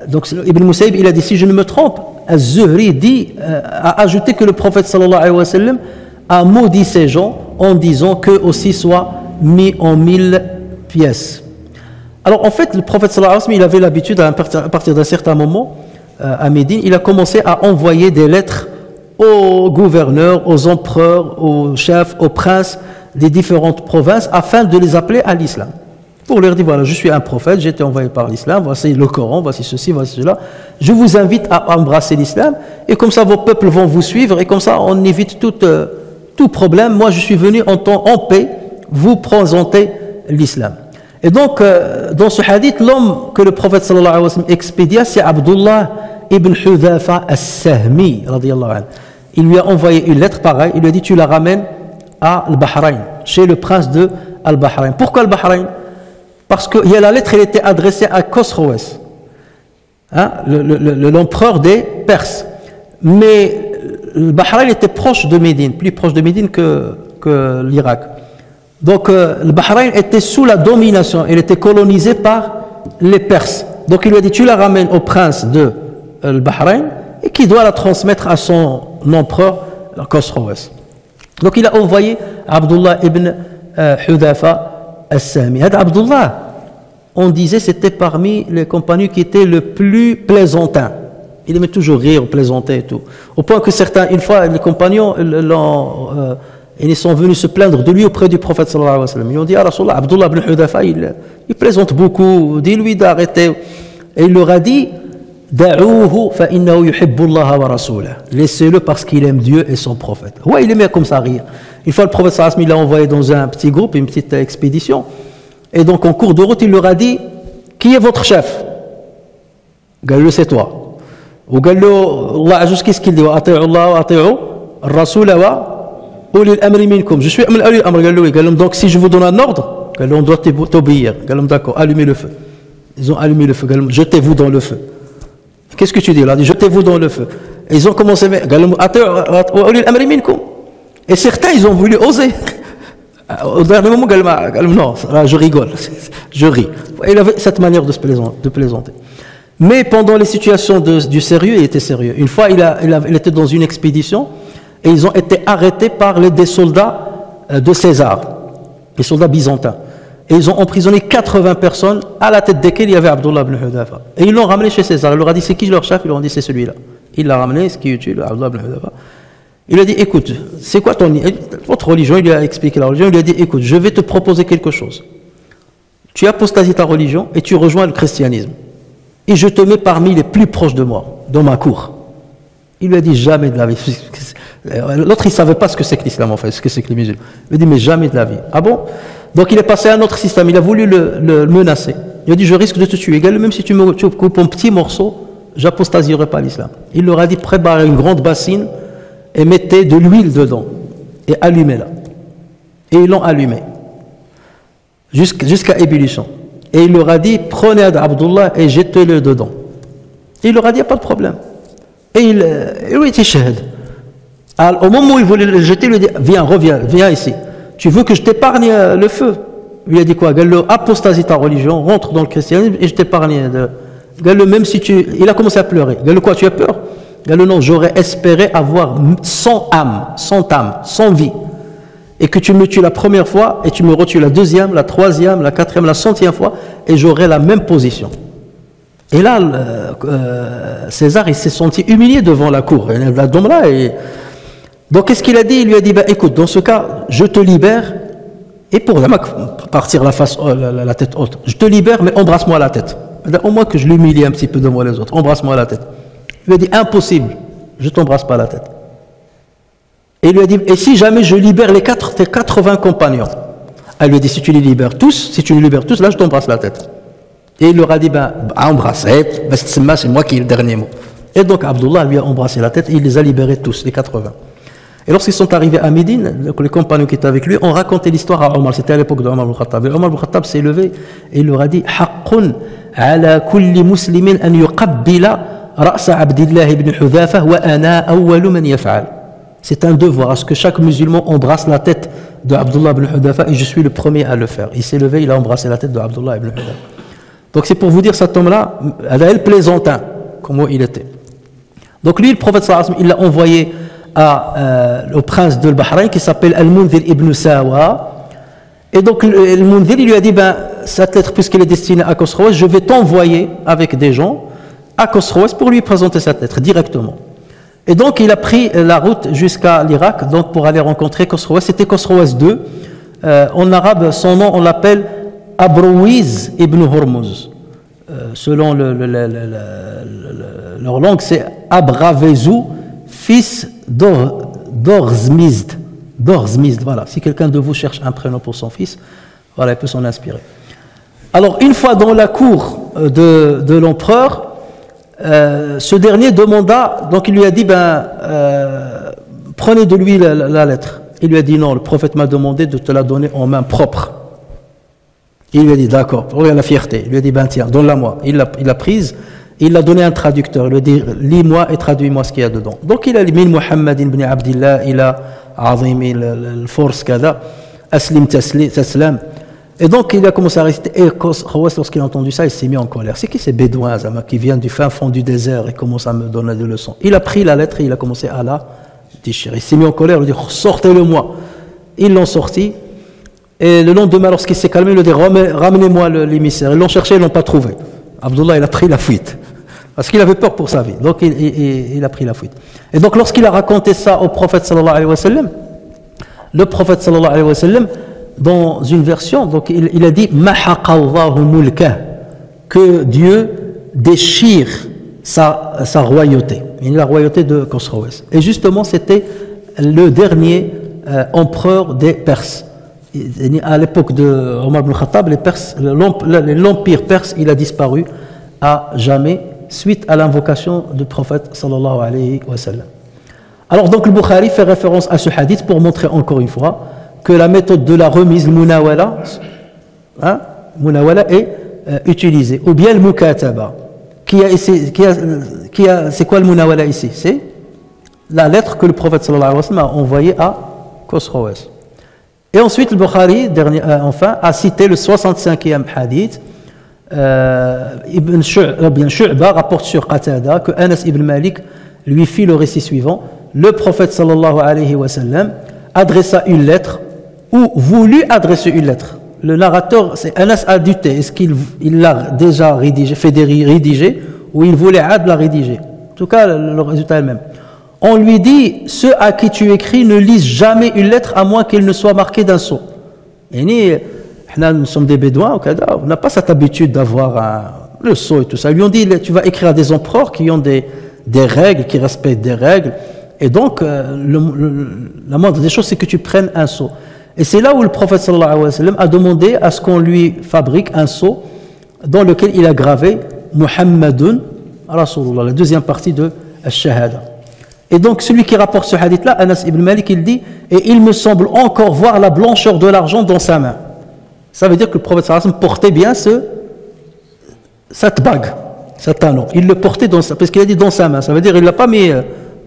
donc Ibn Musayyib il a dit, si je ne me trompe, Zuhri dit, a ajouté que le prophète sallallahu alayhi wa sallam a maudit ces gens en disant qu'eux aussi soient mis en 1000 pièces. Alors en fait, le prophète sallallahu alayhi wa sallam, il avait l'habitude à partir d'un certain moment, à Médine, il a commencé à envoyer des lettres aux gouverneurs, aux empereurs, aux chefs, aux princes des différentes provinces afin de les appeler à l'islam. Pour leur dire, voilà, je suis un prophète, j'ai été envoyé par l'islam, voici le Coran, voici ceci, voici cela. Je vous invite à embrasser l'islam et comme ça vos peuples vont vous suivre et comme ça on évite tout problème. Moi je suis venu en paix vous présenter l'islam. Et donc dans ce hadith, l'homme que le prophète sallallahu alayhi wa sallam expédia, c'est Abdullah ibn Hudhafa as-Sahmi radiyallahu anhu. Il lui a envoyé une lettre pareille, il lui a dit, tu la ramènes à Al-Bahrain, chez le prince de Al-Bahrain. Pourquoi Al-Bahrain? Parce que la lettre elle était adressée à Khosroès, hein, l'empereur des Perses. Mais le Bahreïn était proche de Médine, plus proche de Médine que l'Irak. Donc le Bahreïn était sous la domination, il était colonisé par les Perses. Donc il lui a dit, tu la ramènes au prince de le Bahreïn et qui doit la transmettre à son empereur Khosroès. Donc il a envoyé Abdullah ibn Hudhafa as-Sahmi. Abdullah, on disait, c'était parmi les compagnons qui étaient le plus plaisantin. Il aimait toujours rire, plaisanter et tout. Au point que certains, une fois, les compagnons ils sont venus se plaindre de lui auprès du prophète sallallahu alayhi wa sallam. Ils ont dit, ah Rasulallah, Abdullah ibn Hudhafa, il plaisante beaucoup, dis-lui d'arrêter. Et il leur a dit, da'ouhu fa innahu yuhibbullaha wa rasulahu. Laissez-le parce qu'il aime Dieu et son prophète. Ouais, il aimait comme ça rire. Une fois, le prophète sallallahu alayhi wa sallam, il l'a envoyé dans un petit groupe, une petite expédition. Et donc, en cours de route, il leur a dit, qui est votre chef? Gallo, c'est toi. Ou Gallo, Allah Aziz, qu'est-ce qu'il dit? Ati'u Allah wa ati'u Rasula wa ulil amri minkum. Je suis ulil amri, Gallo. Donc, si je vous donne un ordre, Gallo, on doit t'obéir. Gallo, d'accord, allumez le feu. Ils ont allumé le feu. Gallo, jetez-vous dans le feu. Qu'est-ce que tu dis? Il a dit, jetez-vous dans le feu. Et ils ont commencé, Gallo, ati'u ulil amri minkum. Et certains, ils ont voulu oser. Au dernier moment, non, je rigole, je ris. Il avait cette manière de plaisanter. Mais pendant les situations du sérieux, il était sérieux. Une fois, il était dans une expédition et ils ont été arrêtés par des soldats de César, les soldats byzantins. Et ils ont emprisonné 80 personnes, à la tête desquelles il y avait Abdullah ibn Hudhafa. Et ils l'ont ramené chez César. Il leur a dit, c'est qui leur chef? Ils leur ont dit, c'est celui-là. Il l'a ramené, ce qui est utile, Abdullah ibn Hudhafa. Il lui a dit, écoute, c'est quoi votre religion? Il lui a expliqué la religion. Il lui a dit, écoute, je vais te proposer quelque chose. Tu apostasies ta religion et tu rejoins le christianisme. Et je te mets parmi les plus proches de moi, dans ma cour. Il lui a dit, jamais de la vie. L'autre, il ne savait pas ce que c'est que l'islam, en fait, ce que c'est que les musulmans. Il lui a dit, mais jamais de la vie. Ah bon? Donc il est passé à un autre système. Il a voulu le menacer. Il a dit, je risque de te tuer. Même si tu me coupes en petits morceaux, j'apostasierai pas l'islam. Il leur a dit, préparez une grande bassine et mettez de l'huile dedans. Et allumez-la. Et ils l'ont allumé. Jusqu'à ébullition. Et il leur a dit, prenez Abdullah et jetez-le dedans. Et il leur a dit, il n'y a pas de problème. Et il était shahid. Au moment où il voulait le jeter, il lui a dit, viens, reviens, viens ici. Tu veux que je t'épargne le feu? Il lui a dit quoi? Gale, apostasie ta religion, rentre dans le christianisme et je t'épargne. Gale, même si tu... Il a commencé à pleurer. Gale, quoi, tu as peur? Gale, non, j'aurais espéré avoir 100 âmes, 100 vies. Et que tu me tues la première fois et tu me retues la deuxième, la troisième, la quatrième, la centième fois et j'aurai la même position. Et là, César, il s'est senti humilié devant la cour. Donc, qu'est-ce qu'il a dit? Il lui a dit, bah, écoute, dans ce cas, je te libère, et pour partir la tête haute, je te libère, mais embrasse-moi la tête. Au moins que je l'humilie un petit peu devant les autres, embrasse-moi la tête. Il lui a dit, impossible, je ne t'embrasse pas la tête. Et il lui a dit, et si jamais je libère tes 80 compagnons? Elle lui a dit, si tu les libères tous, là, je t'embrasse la tête. Et il leur a dit, embrassez, c'est moi qui ai le dernier mot. Et donc Abdullah lui a embrassé la tête et il les a libérés tous, les 80. Et lorsqu'ils sont arrivés à Médine, les compagnons qui étaient avec lui ont raconté l'histoire à Omar. C'était à l'époque de Omar ibn Khattab. Et Omar ibn Khattab s'est levé et il leur a dit, Haqqun ala kulli muslimin an yuqabbila ra'sa Abdillah ibn Hudhafa wa ana awwalu man yaf'al. C'est un devoir à ce que chaque musulman embrasse la tête de Abdullah ibn Hudhafa et je suis le premier à le faire. Il s'est levé, il a embrassé la tête de Abdullah ibn Hudhafa. Donc c'est pour vous dire, cet homme-là, elle plaisantin, comment il était. Donc lui, le prophète sallallahu alayhi wa sallam, il l'a envoyé au prince de Bahreïn qui s'appelle Al-Mundhir ibn Sawa. Et donc Al-Mundhir, il lui a dit, cette lettre, puisqu'elle est destinée à Khosroès, je vais t'envoyer avec des gens à Khosroès pour lui présenter cette lettre directement. Et donc il a pris la route jusqu'à l'Irak donc pour aller rencontrer Khosroès. C'était Khosroès II. En arabe, son nom, on l'appelle Abrouiz ibn Hormuz. Selon leur langue, c'est Abravezou, fils d'Orzmizd. D'Orzmizd, voilà. Si quelqu'un de vous cherche un prénom pour son fils, voilà, il peut s'en inspirer. Alors, une fois dans la cour de l'empereur, ce dernier demanda, donc il lui a dit, prenez de lui la lettre. Il lui a dit, non, le prophète m'a demandé de te la donner en main propre. Il lui a dit, d'accord, regarde la fierté. Il lui a dit, tiens, donne-la-moi. Il l'a prise, il l'a donné à un traducteur. Il lui a dit, lis-moi et traduis-moi ce qu'il y a dedans. Donc il a dit, min Muhammad ibn Abdillah, ila azimi al-force kada, aslim taslam. Et donc il a commencé à réciter. Et lorsqu'il a entendu ça, il s'est mis en colère. C'est qui ces bédouins qui viennent du fin fond du désert et commencent à me donner des leçons? Il a pris la lettre et il a commencé à la déchirer. Il s'est mis en colère, il a dit, sortez-le-moi. Ils l'ont sorti. Et le lendemain, lorsqu'il s'est calmé, il a dit, ramenez-moi l'émissaire. Ils l'ont cherché, ils ne l'ont pas trouvé. Abdullah, il a pris la fuite. Parce qu'il avait peur pour sa vie. Donc il a pris la fuite. Et donc lorsqu'il a raconté ça au prophète sallallahu alayhi wa sallam, le prophète sallallahu alayhi wa sallam, dans une version, donc il a dit, mahaqallahu mulka, que Dieu déchire sa royauté. La royauté de Khosroès. Et justement, c'était le dernier empereur des Perses. À l'époque de Omar ibn Khattab, l'empire perse, il a disparu à jamais suite à l'invocation du prophète sallallahu alayhi wa sallam. Alors donc le Bukhari fait référence à ce hadith pour montrer encore une fois que la méthode de la remise, munawala, est utilisée. Ou bien le mukataba. C'est quoi le munawala ici? C'est la lettre que le prophète sallallahu alayhi wa sallam a envoyée à Khosroès. Et ensuite, le Bukhari, enfin, a cité le 65e hadith. Ibn Shu'ba rapporte sur Qatada que Anas ibn Malik lui fit le récit suivant. Le prophète sallallahu alayhi wa sallam adressa une lettre ou voulut adresser une lettre. le narrateur, c'est Anas a douté, est-ce qu'il l'a déjà rédigé, rédigé, ou il voulait Ad la rédiger. En tout cas, le résultat est le même. On lui dit, ceux à qui tu écris ne lisent jamais une lettre à moins qu'elle ne soit marquée d'un sceau. Et nous sommes des bédouins, on n'a pas cette habitude d'avoir le sceau et tout ça. Ils lui ont dit, tu vas écrire à des empereurs qui ont des règles, qui respectent des règles. Et donc, la moindre des choses, c'est que tu prennes un sceau. Et c'est là où le prophète sallallahu alayhi wa sallam a demandé à ce qu'on lui fabrique un sceau dans lequel il a gravé Muhammadun Rasulullah, la deuxième partie de Ash-Shahada. Et donc, celui qui rapporte ce hadith-là, Anas ibn Malik, il dit, et il me semble encore voir la blancheur de l'argent dans sa main. Ça veut dire que le prophète sallallahu alayhi wa sallam portait bien cette bague, cet anneau. Il le portait parce qu'il a dit dans sa main. Ça veut dire qu'il ne l'a pas mis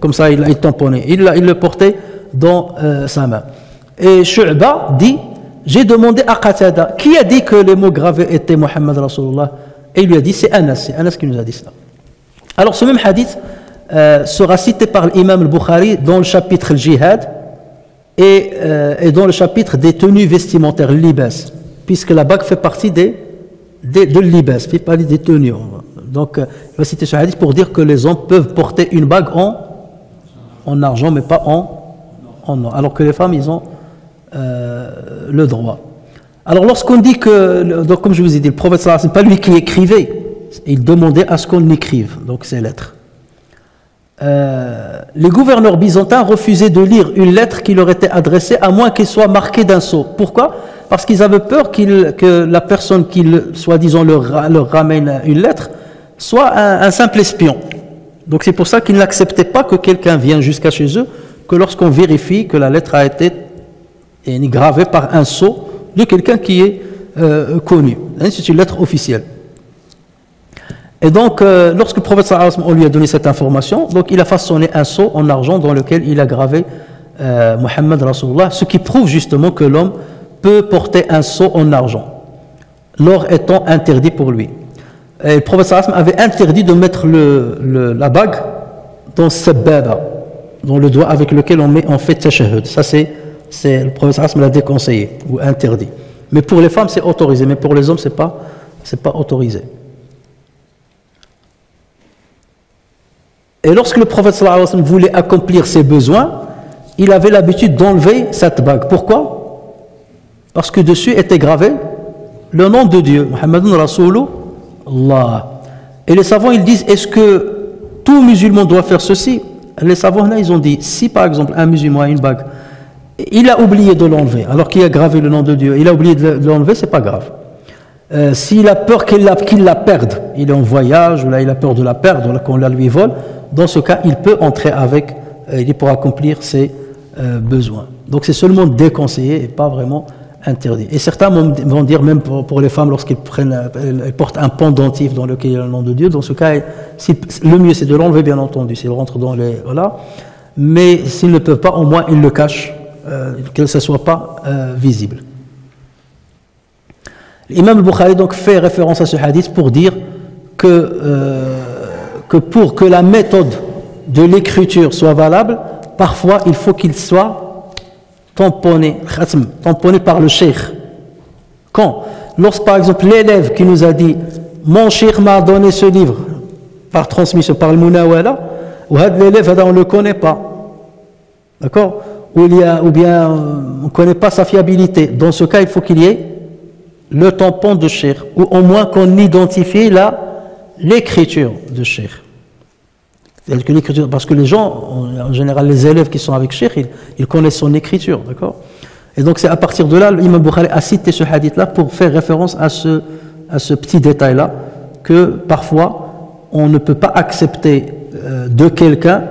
comme ça, il tamponné. Il le portait dans sa main. Et Shu'ba dit, j'ai demandé à Qatada, qui a dit que les mots gravés étaient Muhammad Rasulullah? Et il lui a dit, c'est Anas qui nous a dit cela. Alors ce même hadith sera cité par l'imam al-Bukhari dans le chapitre al-Jihad et dans le chapitre des tenues vestimentaires, libas, puisque la bague fait partie de libas, fait partie des tenues. Donc il va citer ce hadith pour dire que les hommes peuvent porter une bague en argent, mais pas en or, alors que les femmes, ils ont le droit. Alors lorsqu'on dit que, donc comme je vous ai dit, le prophète sallallahu alayhi wa sallam, c'est pas lui qui écrivait, il demandait à ce qu'on écrive, donc ces lettres. Les gouverneurs byzantins refusaient de lire une lettre qui leur était adressée à moins qu'elle soit marquée d'un sceau. Pourquoi? Parce qu'ils avaient peur que la personne qui, soi-disant, leur ramène une lettre soit un simple espion. Donc c'est pour ça qu'ils n'acceptaient pas que quelqu'un vienne jusqu'à chez eux, que lorsqu'on vérifie que la lettre a été gravée par un sceau de quelqu'un qui est connu. C'est une lettre officielle. Et donc, lorsque le prophète sallallahu alayhi wa sallam, on lui a donné cette information, donc il a façonné un sceau en argent dans lequel il a gravé Muhammad Rasulullah, ce qui prouve justement que l'homme peut porter un sceau en argent, l'or étant interdit pour lui. Et le prophète sallallahu alayhi wa sallam avait interdit de mettre la bague dans sababa, dans le doigt avec lequel on fait tashahhud. Ça c'est le prophète sallallahu alayhi wa sallam l'a déconseillé ou interdit. Mais pour les femmes c'est autorisé, mais pour les hommes c'est pas autorisé. Et lorsque le prophète sallallahu alayhi wa sallam voulait accomplir ses besoins, il avait l'habitude d'enlever cette bague. Pourquoi? Parce que dessus était gravé le nom de Dieu, Muhammadun Rasulullah. Et les savants ils disent, est-ce que tout musulman doit faire ceci? Les savants là ils ont dit, si par exemple un musulman a une bague, il a oublié de l'enlever, alors qu'il a gravé le nom de Dieu, il a oublié de l'enlever, c'est pas grave. S'il a peur qu'il la perde, il est en voyage, ou là il a peur de la perdre, qu'on la lui vole, dans ce cas, il peut entrer avec, il est pour accomplir ses besoins. Donc c'est seulement déconseillé et pas vraiment interdit. Et certains vont dire, même pour les femmes, lorsqu'elles portent un pendentif dans lequel il y a le nom de Dieu, dans ce cas, le mieux c'est de l'enlever, bien entendu, s'il rentre dans les... Voilà. Mais s'ils ne peuvent pas, au moins ils le cachent, que ce ne soit pas visible. L'imam al-Bukhari donc fait référence à ce hadith pour dire que pour que la méthode de l'écriture soit valable, parfois il faut qu'il soit tamponné par le cheikh. Quand? Lorsque par exemple l'élève qui nous a dit mon cheikh m'a donné ce livre par transmission, par le munawala, ou l'élève on ne le connaît pas, d'accord, ou bien on ne connaît pas sa fiabilité, dans ce cas il faut qu'il y ait le tampon de cheikh, ou au moins qu'on identifie l'écriture de cheikh. C'est-à-dire que l'écriture, parce que les gens, en général les élèves qui sont avec cheikh, ils connaissent son écriture, d'accord. Et donc c'est à partir de là, l'imam Bukhari a cité ce hadith-là pour faire référence à ce petit détail-là, que parfois on ne peut pas accepter de quelqu'un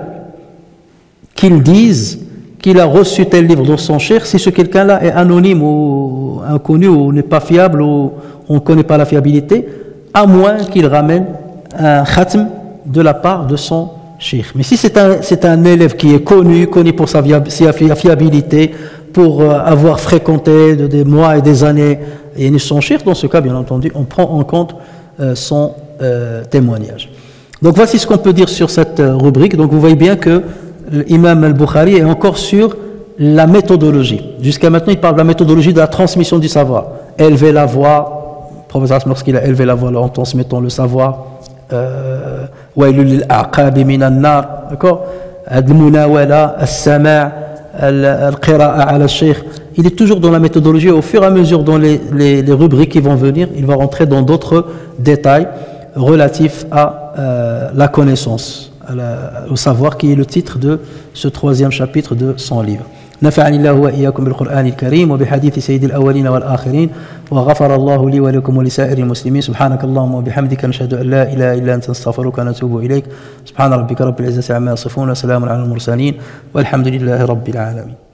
qu'il dise qu'il a reçu tel livre dans son cheikh si ce quelqu'un-là est anonyme ou inconnu ou n'est pas fiable ou on ne connaît pas la fiabilité, à moins qu'il ramène un khatm de la part de son cheikh. Mais si c'est un élève qui est connu pour sa fiabilité, pour avoir fréquenté des mois et des années et son cheikh, dans ce cas, bien entendu, on prend en compte son témoignage. Donc voici ce qu'on peut dire sur cette rubrique. Donc vous voyez bien que l'imam al-Bukhari est encore sur la méthodologie. Jusqu'à maintenant, il parle de la méthodologie de la transmission du savoir. élever la voix. Le prophète lorsqu'il a élevé la voix en transmettant le savoir, ويل للأعقاب من النار, d'accord, المناولة, السماع, القراءة على الشيخ. Il est toujours dans la méthodologie. Au fur et à mesure dans les rubriques qui vont venir, il va rentrer dans d'autres détails relatifs à la connaissance, au savoir, qui est le titre de ce 3e chapitre de son livre. نفعني الله وإياكم بالقرآن الكريم وبحديث سيد الأولين والآخرين وغفر الله لي ولكم ولسائر المسلمين. سبحانك اللهم وبحمدك نشهد أن لا إله إلا أنت نستغفرك ونتوب إليك. سبحان ربك رب العزة عما يصفون وسلام على المرسلين والحمد لله رب العالمين.